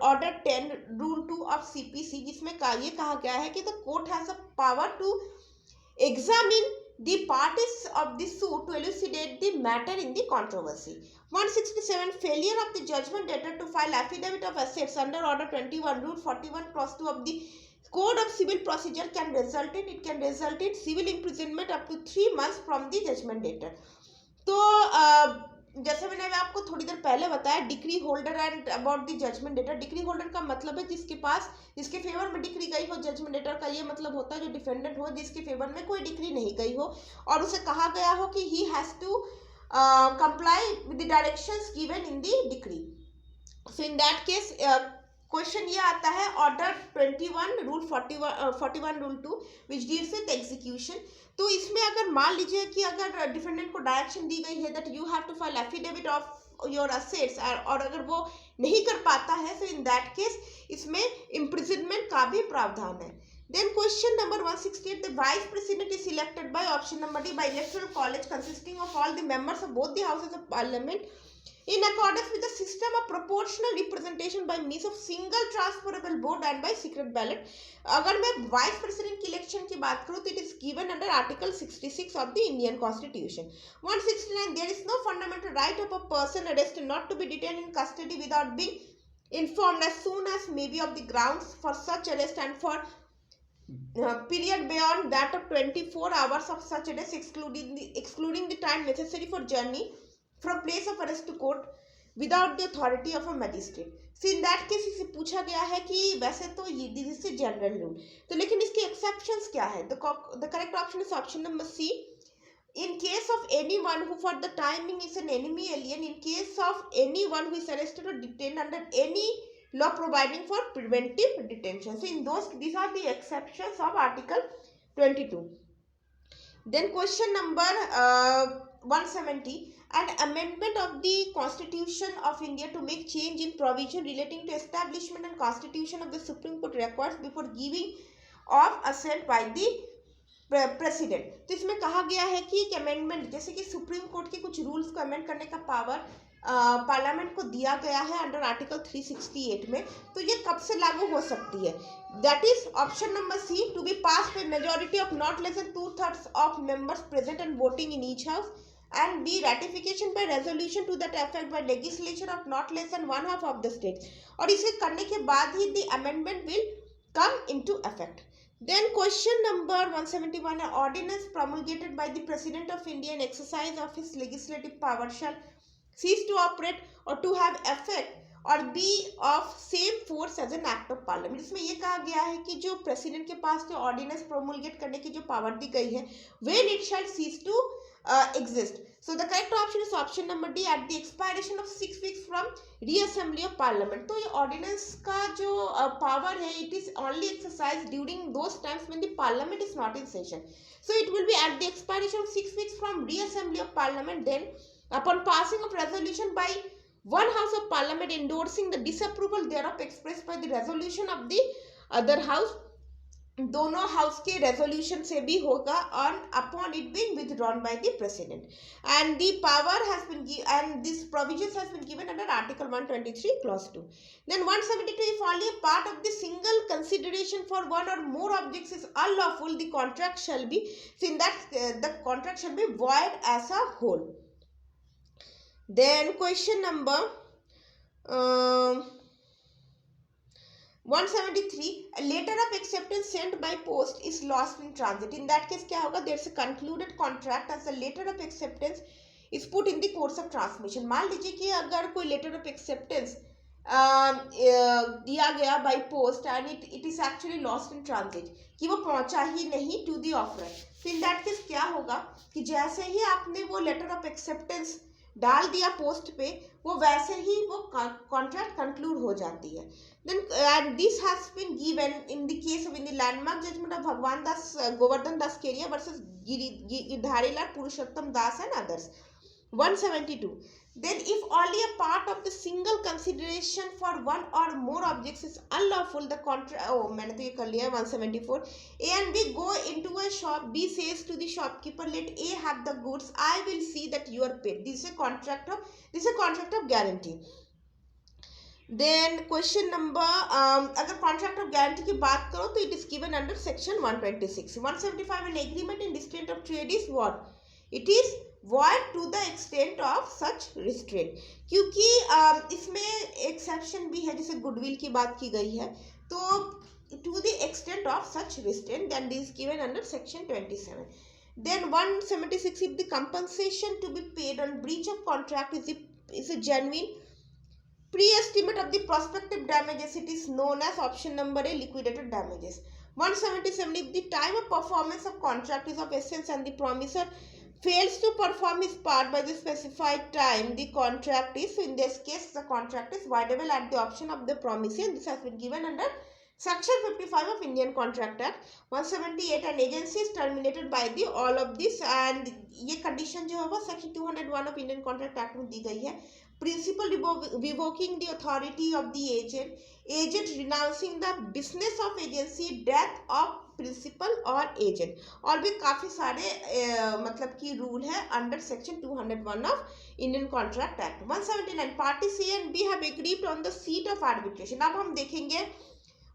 order 10 rule 2 of CPC, जिसमें ये कहा गया है कि the court has a power to examine the parties of the suit to elucidate the matter in the controversy. 167, failure of the judgment debtor to file affidavit of assets under order 21 rule 41 clause 2 of the Code of Civil Procedure can result in civil imprisonment up to 3 months from the judgment debtor. तो जैसे मैंने आपको थोड़ी देर पहले बताया, decree holder and about the judgment debtor. Decree holder का मतलब है जिसके फेवर में डिक्री गई हो। जजमेंट डेटर का ये मतलब होता है जो डिफेंडेंट हो, जिसके फेवर में कोई डिक्री नहीं गई हो और उसे कहा गया हो कि he has to comply with the directions given in the decree. So in that case question ये आता है order 21 rule 41 rule 2 which deals with execution. तो इसमें अगर मान लीजिए कि अगर डिफेंडेंट को डायरेक्शन दी गई है that you have to file affidavit of your assets, और अगर वो नहीं कर पाता है तो इन दैट केस इसमें इम्प्रिजनमेंट का भी प्रावधान है। Then question number 168, the vice president is elected by option number D by electoral college consisting of all the members of both the houses of parliament in accordance with the system of proportional representation by means of single transferable vote and by secret ballot. अगर मैं vice president की election की बात करूँ तो it is given under article 66 of the Indian constitution. 169, there is no fundamental right of a person arrested not to be detained in custody without being informed as soon as may be of the grounds for such arrest and for period beyond that of 24 hours of such arrest excluding the time necessary for journey from place of arrest to court without the authority of a magistrate. So in that case इसे पूछा गया है कि वैसे तो ये this is general rule, तो लेकिन इसके एक्सेप्शंस क्या है? The correct option is option number C. In case of anyone who for the timing is an enemy alien, in case of anyone who is arrested or detained under any law providing for preventive detention. So in these are the exceptions of article 22. Then question number 170, an amendment of the Constitution of India to make change in provision relating to establishment and constitution of the Supreme Court requires before giving of assent by the president. तो इसमें कहा गया है कि एक amendment, जैसे कि supreme court के कुछ रूल्स को अमेंड करने का पावर पार्लियामेंट को दिया गया है अंडर आर्टिकल 368 में, तो ये कब से लागू हो सकती है? That is option number C, to be pass by majority of not less than 2/3 of members present and voting in each house, and B, ratification by resolution to that effect by legislature of not less than 1/2 of the states, और इसे करने के बाद ही the amendment will come into effect. Then question number 171, an ordinance promulgated by the President of India in exercise of his legislative power shall cease to operate or to have effect or be of same force as an act of parliament. इसमें ये कहा गया है कि जो president के पास जो ordinance प्रोमुलगेट करने की जो पावर दी गई है, when it shall cease to exist. So the correct option is option number D, at the expiration of 6 weeks from reassembly of parliament. तो ये ऑर्डिनेंस का जो पावर है, it is only exercised during those times when the parliament is not in session. So it will be at the expiration of 6 weeks from reassembly of parliament, then upon passing of resolution by one house of parliament endorsing the disapproval thereof expressed by the resolution of the other house, दोनों house के resolution से भी होगा, और upon it being withdrawn by the president, and the power has been and this provisions has been given under article 123 clause 2. Then 172, if only a part of the single consideration for one or more objects is unlawful, the contract shall be in that the contract shall be void as a whole. Then question number 173, a letter of acceptance sent by post is lost in transit. In that case क्या होगा? There is a concluded contract as the letter of acceptance is put in the course of transmission. मान लीजिए कि अगर कोई letter of acceptance दिया गया by post and it is actually lost in transit, कि वो पहुंचा ही नहीं to the offerer. तो in that case क्या होगा कि जैसे ही आपने वो letter of acceptance डाल दिया पोस्ट पे, वो वैसे ही वो कॉन्ट्रैक्ट कंक्लूड हो जाती है. Then and this has been given in the case of in the landmark judgment of Bhagwan Das Govardhan Das Keria versus Giridharilal Purushottam Das and others. 172. Then if only a part of the single consideration for one or more objects is unlawful, the मैंने तो ये कर लिया 174. A and B go into a shop. B says to the shopkeeper, let A have the goods. I will see that you are paid. This is a contract of guarantee. Then question number अगर contract of guarantee की बात करो तो it is given under section 126. 175 an agreement in restraint of trade is what it is void to the extent of such restraint. क्योंकि इसमें exception भी है, जैसे गुडविल की बात की गई है, तो to the extent of such restraint that is given under section 27. Then 176, if the compensation to be paid on breach of contract is a genuine pre-estimate of the prospective damages, it is known as option number A, liquidated damages. 177, if the time of performance of contract is of essence and the promisor fails to perform his part by the specified time, the contract is, so in this case the contract is voidable at the option of the promisee, and this has been given under section 55 of Indian Contract Act. 178, an agency is terminated by the all of this, and ये condition जो है वो section 201 of Indian Contract Act में दी गई है. Principal revoking the authority of the agent renouncing the business of agency, death of principal और agent, और भी काफी सारे मतलब की रूल है under section 201 of Indian contract act. 179, party C and B have agreed on the seat of arbitration. अब हम देखेंगे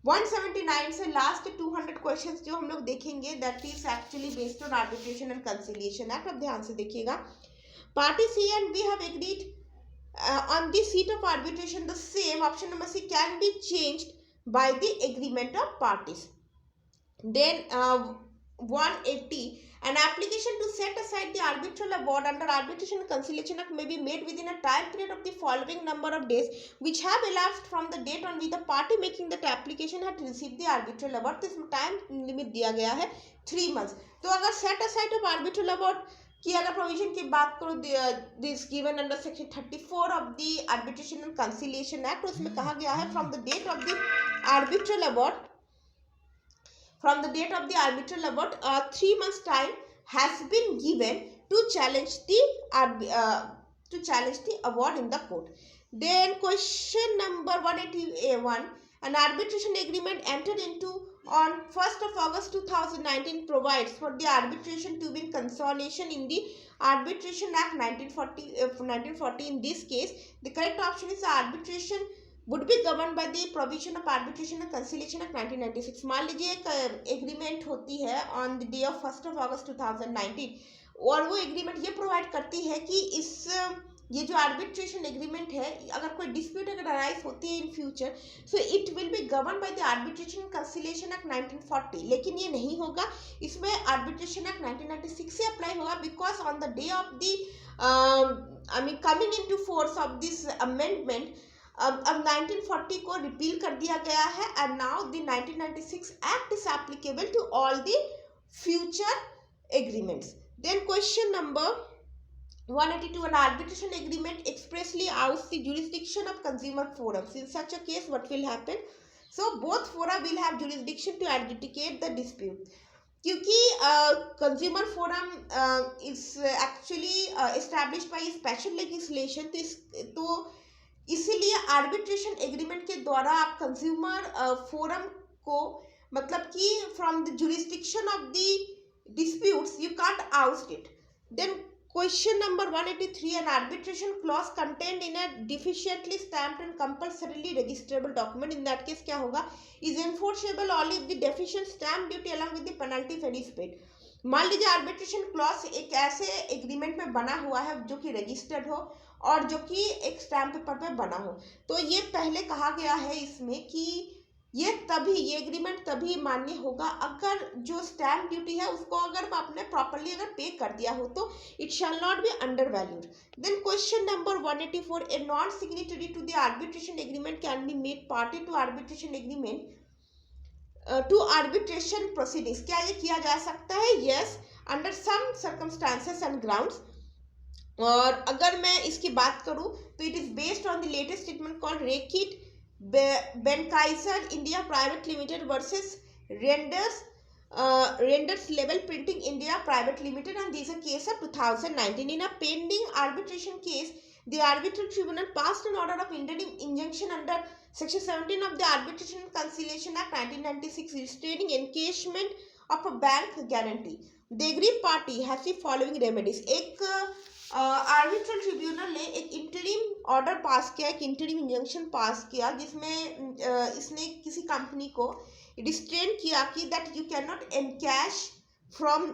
179 से लास्ट 200 क्वेश्चंस जो हम लोग देखेंगे that is actually based on arbitration and conciliation act. अब ध्यान से देखिएगा, party C and B have agreed on the seat of arbitration, the same option number C can be changed by the agreement of parties. Then 180, an application to set aside the arbitral award under arbitration and conciliation act may be made within a time period of the following number of days which have elapsed from the date on which the party making that application had received the arbitral award. तो इसमें time limit दिया गया है 3 months. तो अगर set aside of arbitral award कि अगर provision की बात करो this given under section 34 of the arbitration and conciliation act, उसमें कहा गया है from the date of the arbitral award 3 months time has been given to challenge the award in the court. Then question number 181, an arbitration agreement entered into on 1st of August 2019 provides for the arbitration to be in consolidation in the Arbitration Act 1940. In this case, the correct option is arbitration would be governed by the provision of Arbitration and Conciliation Act 1996. मान लीजिए एक agreement होती है on the day of 1st of August 2019, और वो agreement ये provide करती है कि ये जो आर्बिट्रेशन एग्रीमेंट है, अगर कोई डिस्प्यूट अगर अराइज होती है in future, so it will be govern by the arbitration conciliation act 1940. लेकिन ये नहीं होगा, इसमें आर्बिट्रेशन एक्ट 1996 से अप्लाई होगा, because on the day of the coming into force of this amendment अब 1940 को रिपील कर दिया गया है, and now the 1996 act is applicable to all the future agreements. Then question number 182, an arbitration agreement expressly outs the jurisdiction of consumer forums. In such a case, what will happen? So both fora will have jurisdiction to adjudicate the dispute. क्योंकि consumer forum is actually established by special legislation, तो इसीलिए arbitration agreement के द्वारा आप consumer forum को मतलब कि from the jurisdiction of the disputes you can't oust it. Then question number 183, an arbitration clause contained in a deficiently stamped and compulsorily registrable document. In that case क्या होगा? Is enforceable only if the deficient stamp duty along with the penalty fee is paid. मान लीजिए arbitration clause एक ऐसे agreement में बना हुआ है जो कि रजिस्टर्ड हो और जो कि एक स्टैम्प पेपर पे बना हो, तो ये पहले कहा गया है इसमें कि ये एग्रीमेंट तभी मान्य होगा अगर जो स्टैम्प ड्यूटी है उसको अगर आपने प्रॉपरली अगर पे कर दिया हो, तो it shall not be undervalued. Then question number 184, a non signatory to the arbitration agreement can be made party to arbitration agreement to arbitration proceedings. क्या ये किया जा सकता है? Yes, under some circumstances and grounds. और अगर मैं इसकी बात करूं तो it is based on the latest statement called Reckitt Benckiser India private limited versus Renders Renders Level Printing India Private Limited, and this is a case of 2019. In a pending arbitration case, the arbitral tribunal passed an order of interim injunction under Section 17 of the Arbitration and Conciliation Act 1996 restraining encashment of a bank guarantee. The aggrieved party has the following remedies. एक arbitral tribunal ने एक interim order pass किया, एक interim injunction पास किया, जिसमें इसने किसी company को रिस्ट्रेन किया कि that you can not encash from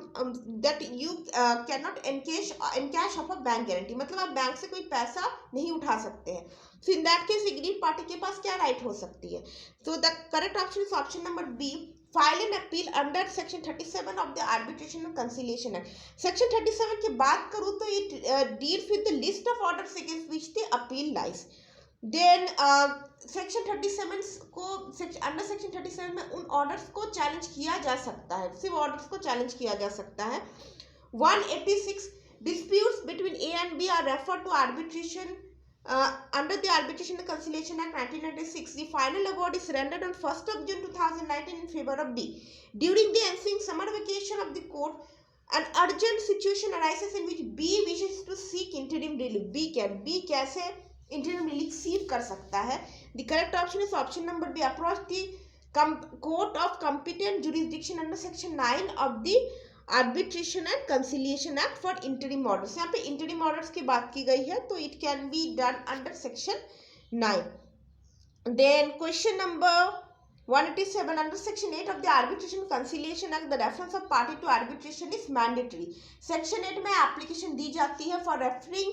that you can not encash of a bank guarantee, मतलब आप बैंक से कोई पैसा नहीं उठा सकते हैं. So in that case aggrieved party के पास क्या राइट हो सकती है? So the correct option is option number B, file an appeal under section 37 of the arbitration and conciliation act. Section 37 की बात करूँ तो it deals with the list of orders against which the appeal lies. Then section 37 को under section 37 में उन orders को challenge किया जा सकता है, सिर्फ ऑर्डर्स को चैलेंज किया जा सकता है. 186 disputes between A and B are referred to arbitration under the Arbitration and Conciliation Act 1996. The final award is rendered on 1st of June 2019 in favor of B. During the ensuing summer vacation of the court, an urgent situation arises in which B wishes to seek interim relief. B कैसे interim relief seek कर सकता है? The correct option is option number B. Approach the court of competent jurisdiction under section 9 of the arbitration and conciliation act for interim orders. यहाँ पे interim orders की बात की गई है, तो it can be done under section 9. Then question number 187, under section 8 of the arbitration conciliation act the reference of party to arbitration is mandatory. Section 8 में application दी जाती है for referring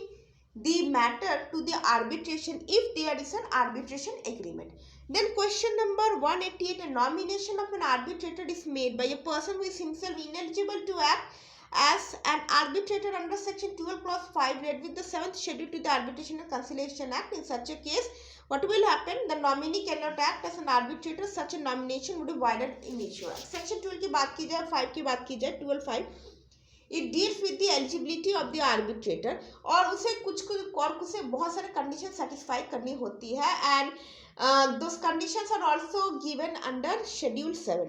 the matter to the arbitration if there is an arbitration agreement. Then question number 188, a nomination of an arbitrator is made by a person who is himself ineligible to act as an arbitrator under section 12 clause 5 read with the 7th schedule to the Arbitration and Conciliation Act. In such a case, what will happen? The nominee cannot act as an arbitrator. Such a nomination would be voided in issue. Section 12 की बात की जाए, 5 की बात की जाए, 12(5), it deals with the eligibility of the arbitrator, और उसे कुछ बहुत सारे कंडीशन सेटिस्फाई करनी होती है, and those conditions are also given under schedule 7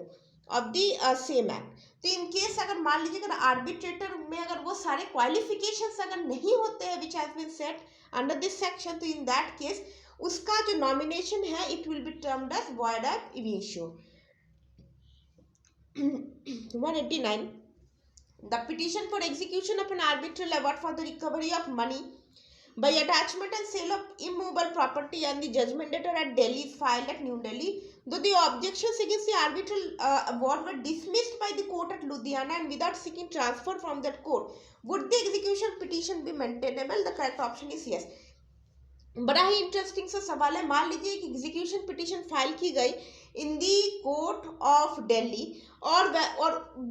of the same act. तो इन केस अगर मान लीजिए अगर आर्बिट्रेटर में अगर वो सारे क्वालिफिकेशंस अगर नहीं होते हैं which has been set under this section, तो in that case उसका जो नॉमिनेशन है it will be termed as void ab initio. 189, the petition for execution of an arbitral award for the recovery of money by attachment and sale of immovable property and the judgment debtor at Delhi is filed at New Delhi. Though the objections against the arbitral award were dismissed by the court at Ludhiana and without seeking transfer from that court, would the execution petition be maintainable? The correct option is yes. बड़ा ही interesting सा सवाल है. मान लीजिए कि execution petition file की गई इन दी court of Delhi, और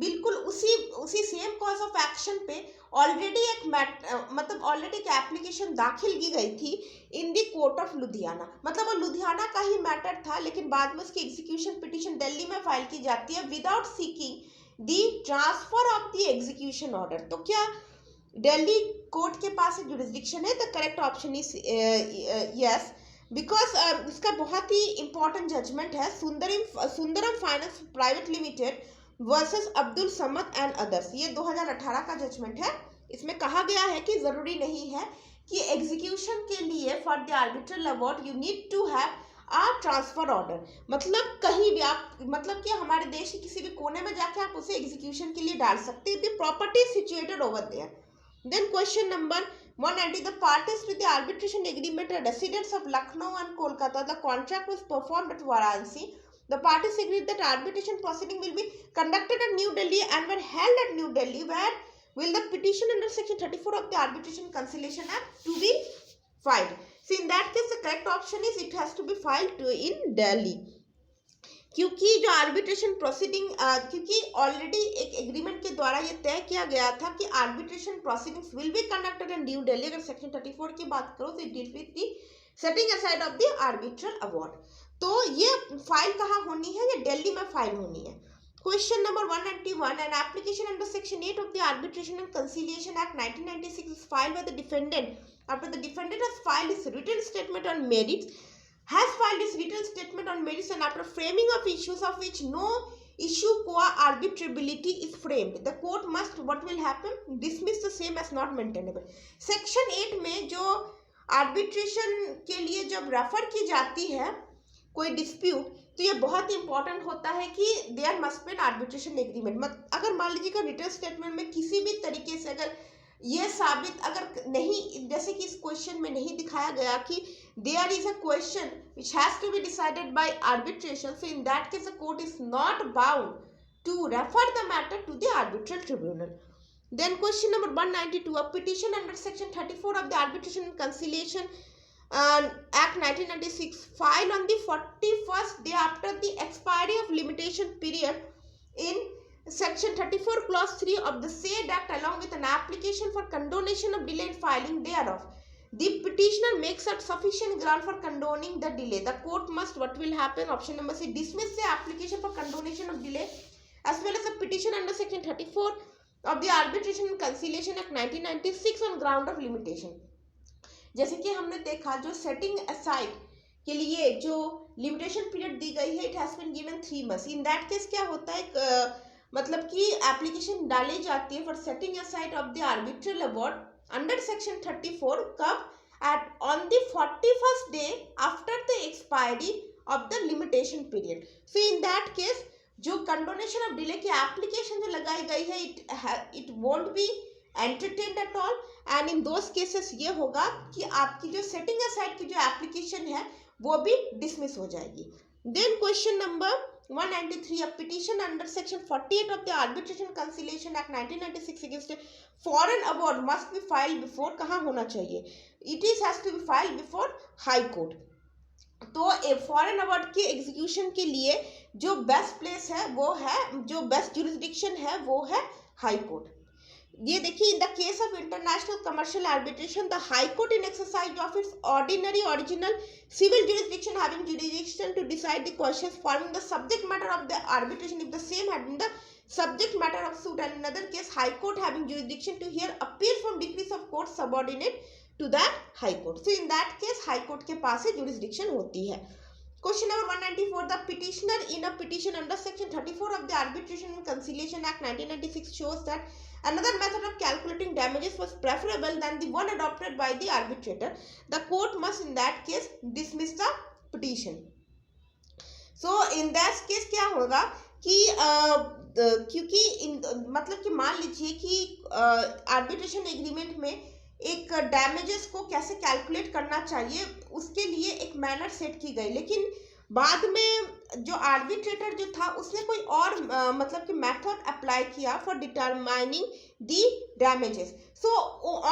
बिल्कुल उसी सेम कॉज ऑफ एक्शन पे ऑलरेडी एक एप्लीकेशन दाखिल की गई थी इन दी कोर्ट ऑफ लुधियाना. मतलब वो लुधियाना का ही मैटर था, लेकिन बाद में उसकी एग्जीक्यूशन पिटीशन दिल्ली में फाइल की जाती है without seeking the transfer of the execution order. तो क्या दिल्ली कोर्ट के पास जुरिस्डिक्शन है? The correct option is yes, because इसका बहुत ही इंपॉर्टेंट जजमेंट है Sundaram finance private limited versus Abdul Samad and others. ये 2018 का जजमेंट है. इसमें कहा गया है कि जरूरी नहीं है कि एग्जीक्यूशन के लिए for the arbitral award you need to have a transfer order. मतलब कहीं भी आप, मतलब कि हमारे देश के किसी भी कोने में जाके आप उसे एग्जीक्यूशन के लिए डाल सकते हैं. The property is situated over there. Then question number 190, the parties to the arbitration agreement are residents of Lucknow and Kolkata. The contract was performed at Varanasi. The parties agreed that arbitration proceeding will be conducted at New Delhi and were held at New Delhi. Where will the petition under section 34 of the Arbitration and Conciliation Act to be filed? So in that case the correct option is it has to be filed in Delhi. क्योंकि जो arbitration proceeding, क्योंकि already एक agreement के द्वारा ये तय किया गया था कि arbitration proceedings will be conducted in new Delhi. अगर सेक्शन 34 की बात करो तो it deals with the setting aside of the arbitral award. तो ये फाइल कहाँ होनी है? ये दिल्ली में फाइल होनी है. Question number 191, an application under section 8 of the arbitration and conciliation act 1996 is filed by the defendant after the defendant has filed his written statement on merits, has filed his written statement on merits and after framing of issues of which no issue qua arbitrability is framed, the court must what will happen, dismiss the same as not maintainable. Section 8 में जो arbitration के लिए जब refer की जाती है कोई dispute, तो ये बहुत इंपॉर्टेंट होता है कि there must be an arbitration agreement. अगर मान लीजिए कि रिटन स्टेटमेंट में किसी भी तरीके से अगर ये साबित अगर नहीं, जैसे कि इस क्वेश्चन में नहीं दिखाया गया कि there is a question which has to be decided by arbitration, so in that case the court is not bound to refer the matter to the arbitral tribunal. Then question number 192, a petition under section 34 of the Arbitration and Conciliation Act 1996 filed on the 41st day after the expiry of limitation period in section 34 clause 3 of the said act, along with an application for condonation of delay in filing thereof, the petitioner makes a sufficient ground for condoning the delay, the court must what will happen, option number C, dismiss the application for condonation of delay as well as a petition under section 34 of the Arbitration and Conciliation Act 1996 on ground of limitation. जैसे कि हमने देखा जो setting aside के लिए जो limitation period दी गई है, it has been given 3 months. In that case क्या होता है, मतलब कि एप्लीकेशन डाली जाती है for setting aside of the arbitral award under section 34 कब, at on the 41st day after the expiry of the limitation period. So in that case जो कंडोनेशन ऑफ डिले की एप्लीकेशन जो लगाई गई है, it won't be entertained at all, and in those cases ये होगा कि आपकी जो सेटिंग असाइड की जो एप्लीकेशन है वो भी डिसमिस हो जाएगी. Then question number 193, a petition under section 48 of the Arbitration and Conciliation Act 1996 against a foreign award must be filed before, कहाँ होना चाहिए, it is has to be filed before high court. तो foreign award के execution के लिए जो best place है वो है, जो बेस्ट जुरिस्डिक्शन है वो है हाई कोर्ट. ये देखिए, in the case of international commercial arbitration the high court in exercise of its ordinary original civil jurisdiction having jurisdiction to decide the questions forming the subject matter of the arbitration if the same had been the subject matter of suit, and in another case high court having jurisdiction to hear appeal from decrees of court subordinate to that high court. So in that case high court के पास ही jurisdiction होती है. Question number 194, the petitioner in a petition under section 34 of the Arbitration and Conciliation Act 1996 shows that another method of calculating damages was preferable than the one adopted by the arbitrator. The court must in that case dismiss the petition. So in that case क्या होगा कि क्योंकि मतलब कि मान लीजिए कि arbitration agreement में एक डैमेजेस को कैसे कैलकुलेट करना चाहिए उसके लिए एक मैनर सेट की गई, लेकिन बाद में जो आर्बिट्रेटर जो था उसने कोई और मतलब कि मेथड अप्लाई किया for determining the damages. So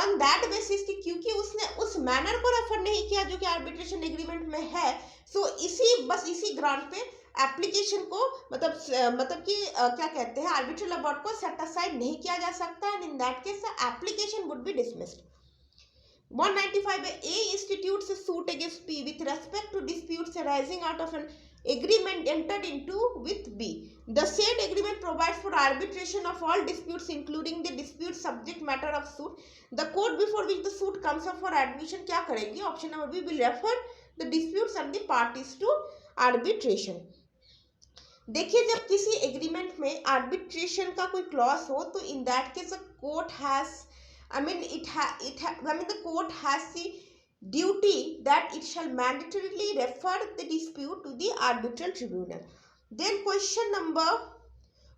on that basis कि क्योंकि उसने उस मैनर को रेफर नहीं किया जो कि आर्बिट्रेशन एग्रीमेंट में है, सो इसी ग्राउंड पे एप्लीकेशन को मतलब कि क्या कहते हैं, आर्बिट्रल अवार्ड को सेट असाइड नहीं किया जा सकता, and in that case application would be dismissed. 195, A institutes a suit against P with respect to disputes arising out of an agreement entered into with B. The said agreement provides for arbitration of all disputes including the dispute subject matter of suit. The court before which the suit comes up for admission क्या करेगी, option number B, will refer the disputes and the parties to arbitration. देखिए, जब किसी agreement में arbitration का कोई clause हो तो in that case the court has the court has the duty that it shall mandatorily refer the dispute to the arbitral tribunal. Then question number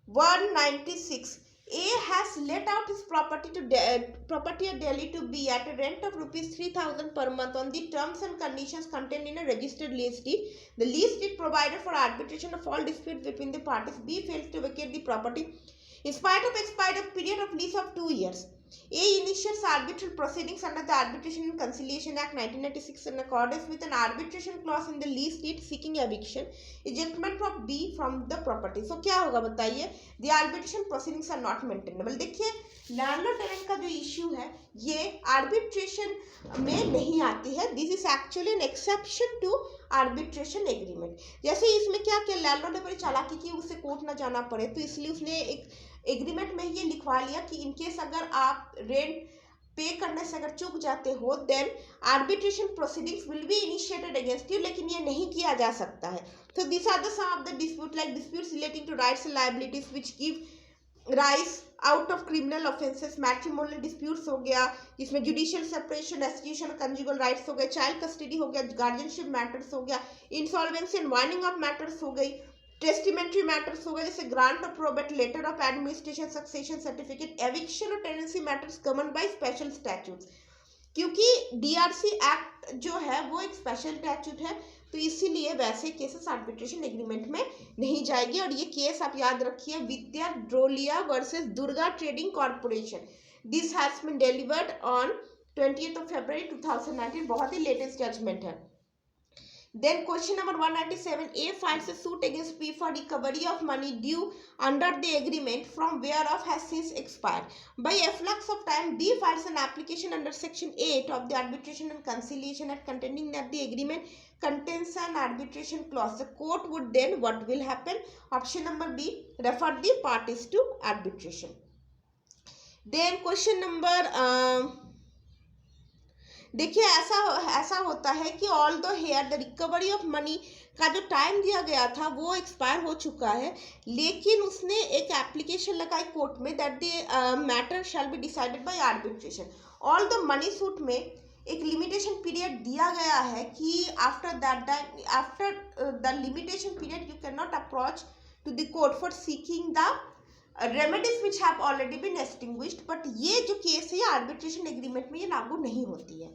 196, A has let out his property at Delhi to B at a rent of rupees 3,000 per month on the terms and conditions contained in a registered lease deed. The lease deed provided for arbitration of all disputes between the parties. B fails to vacate the property in spite of expired period of lease of 2 years. A initiates arbitral proceedings under the Arbitration and Conciliation Act 1996 in accordance with an arbitration clause in the lease deed seeking eviction, ejectment of B from the property. So क्या होगा बताइए, the arbitration proceedings are not maintainable. देखिए, landlord tenant का जो issue है ये arbitration में नहीं आती है. This is actually an exception to arbitration agreement. जैसे इसमें क्या किया, लैंडलॉर्ड ने बड़ी चालाकी की, उसे कोर्ट ना जाना पड़े, तो इसलिए उसने एक एग्रीमेंट में ये लिखवा लिया कि इनकेस अगर आप रेंट पे करने से अगर चूक जाते हो then arbitration proceedings will be initiated against you, लेकिन ये नहीं किया जा सकता है। तो this are the some of the dispute like disputes relating to rights and liabilities which give rise out of criminal offences, matrimonial disputes हो गया, इसमें judicial separation, restitution, conjugal rights हो गए, चाइल्ड कस्टडी हो गया, गार्जियनशिप मैटर्स हो गया, insolvency and winding of matters हो गई, टेस्टिमेंट्री मैटर्स हो गए जैसे grant of probate, letter of administration, succession certificate, eviction और tenancy matters govern by special statutes. क्योंकि डीआरसी एक्ट जो है वो एक स्पेशल स्टैट्यूट है, तो इसीलिए वैसे केसेस आर्बिट्रेशन एग्रीमेंट में नहीं जाएगी। और ये केस आप याद रखिए, Vidya Drolia versus Durga trading corporation, this has been delivered on 20th of February 2019, बहुत ही लेटेस्ट जजमेंट है। Then question number 197, A files a suit against P for recovery of money due under the agreement from whereof has since expired. By efflux of time, B files an application under section 8 of the Arbitration and Conciliation Act containing that the agreement contains an arbitration clause. The court would then, what will happen? Option number B, refer the parties to arbitration. Then question number देखिए ऐसा होता है कि although here the recovery of money का जो time दिया गया था वो एक्सपायर हो चुका है, लेकिन उसने एक एप्लीकेशन लगाई कोर्ट में that the matter shall be decided by arbitration. All the money suit में एक लिमिटेशन पीरियड दिया गया है कि after the limitation period you can not approach to the court for seeking the remedies which have already been extinguished, but ये जो case है arbitration agreement में ये लागू नहीं होती है।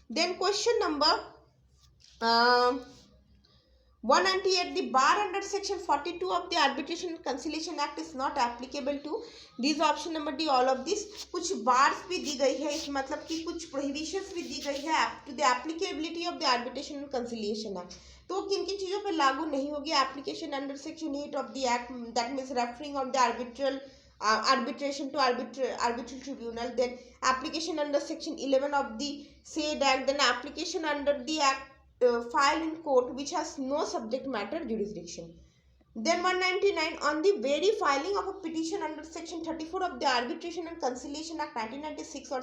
Then question number 198, the bar under section 42 of the Arbitration and Conciliation Act is not applicable to these, option number D all of this। कुछ bars भी दी गई है, इस मतलब कि कुछ prohibitions भी दी गई है to the applicability of the Arbitration and Conciliation Act। तो किन किन चीज़ों पे लागू नहीं होगी? Application under section 8 of the act, that means referring of the arbitration to arbitral tribunal, then application under section 11 of the said act, then application under the act filed in court which has no subject matter jurisdiction. Then 199, on the very filing of a petition under section 34 of the Arbitration and Conciliation Act 1996 or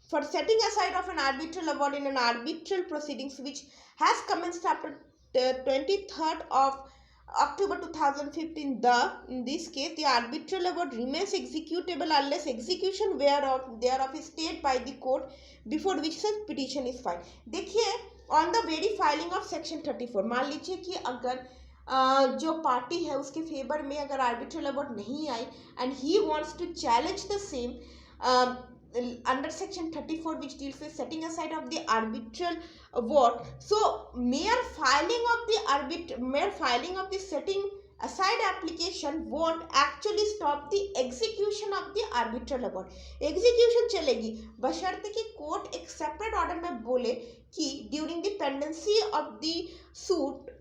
for setting aside of an arbitral award in an arbitral proceedings which has commenced after 23rd of October 2015, in this case the arbitral award remains executable unless execution thereof is stayed by the court before which such petition is filed। देखिए on the very filing of section 34, मान लीजिए कि अगर जो party है उसके favour में अगर आर्बिट्रल अवार्ड नहीं आई and he wants to challenge the same under section 34 which deals with setting aside of the arbitral award, so mere filing of the setting aside application won't actually stop the execution of the arbitral award। execution चलेगी बशर्ते कि court एक separate order में बोले कि during the pendency of the suit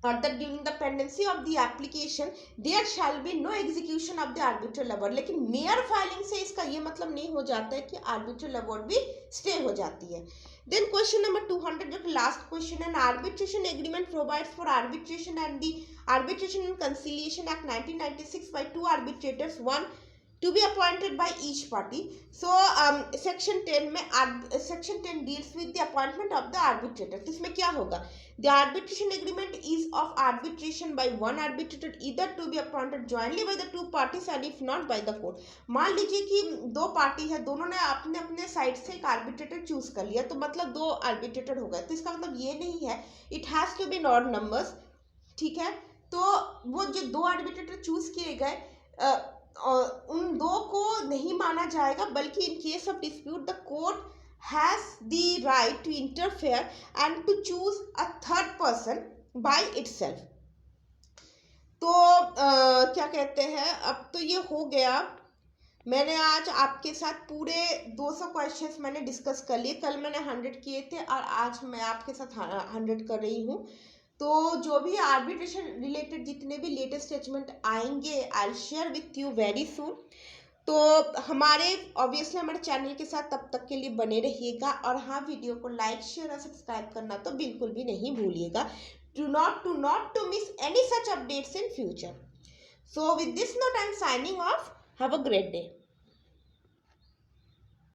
or that during the pendency of the application there shall be no execution of the arbitral award। लेकिन mere filing से इसका ये मतलब नहीं हो जाता है कि arbitral award भी stay हो जाती है। Then question number 200 जो कि last question है, arbitration agreement provides for arbitration and the Arbitration and Conciliation Act 1996 by two arbitrators, one to be appointed by each party। so section 10 में section 10 deals with the appointment of the arbitrator। तो इसमें क्या होगा? the arbitration agreement is of arbitration by one arbitrator either to be appointed jointly by the two parties and if not by the court। मान लीजिए कि दो party है, दोनों ने अपने अपने साइड से एक आर्बिट्रेटर चूज कर लिया, तो मतलब दो आर्बिट्रेटर हो गए। तो इसका मतलब ये नहीं है it has to be odd numbers, ठीक है। तो वो जो दो आर्बिट्रेटर चूज किए गए उन दो को नहीं माना जाएगा, बल्कि in case of dispute the court has the right to interfere and to choose a third person by itself. तो क्या कहते हैं, अब तो ये हो गया। मैंने आज आपके साथ पूरे 200 क्वेश्चंस मैंने डिस्कस कर लिए। कल मैंने 100 किए थे और आज मैं आपके साथ 100 कर रही हूँ। तो जो भी आर्बिट्रेशन रिलेटेड जितने भी लेटेस्ट जजमेंट आएंगे I will share with you very soon. तो हमारे ऑब्वियसली हमारे चैनल के साथ तब तक के लिए बने रहिएगा, और हाँ वीडियो को लाइक शेयर और सब्सक्राइब करना तो बिल्कुल भी नहीं भूलिएगा। Do not to miss any such updates in future। So with this note I am signing off. Have a great day.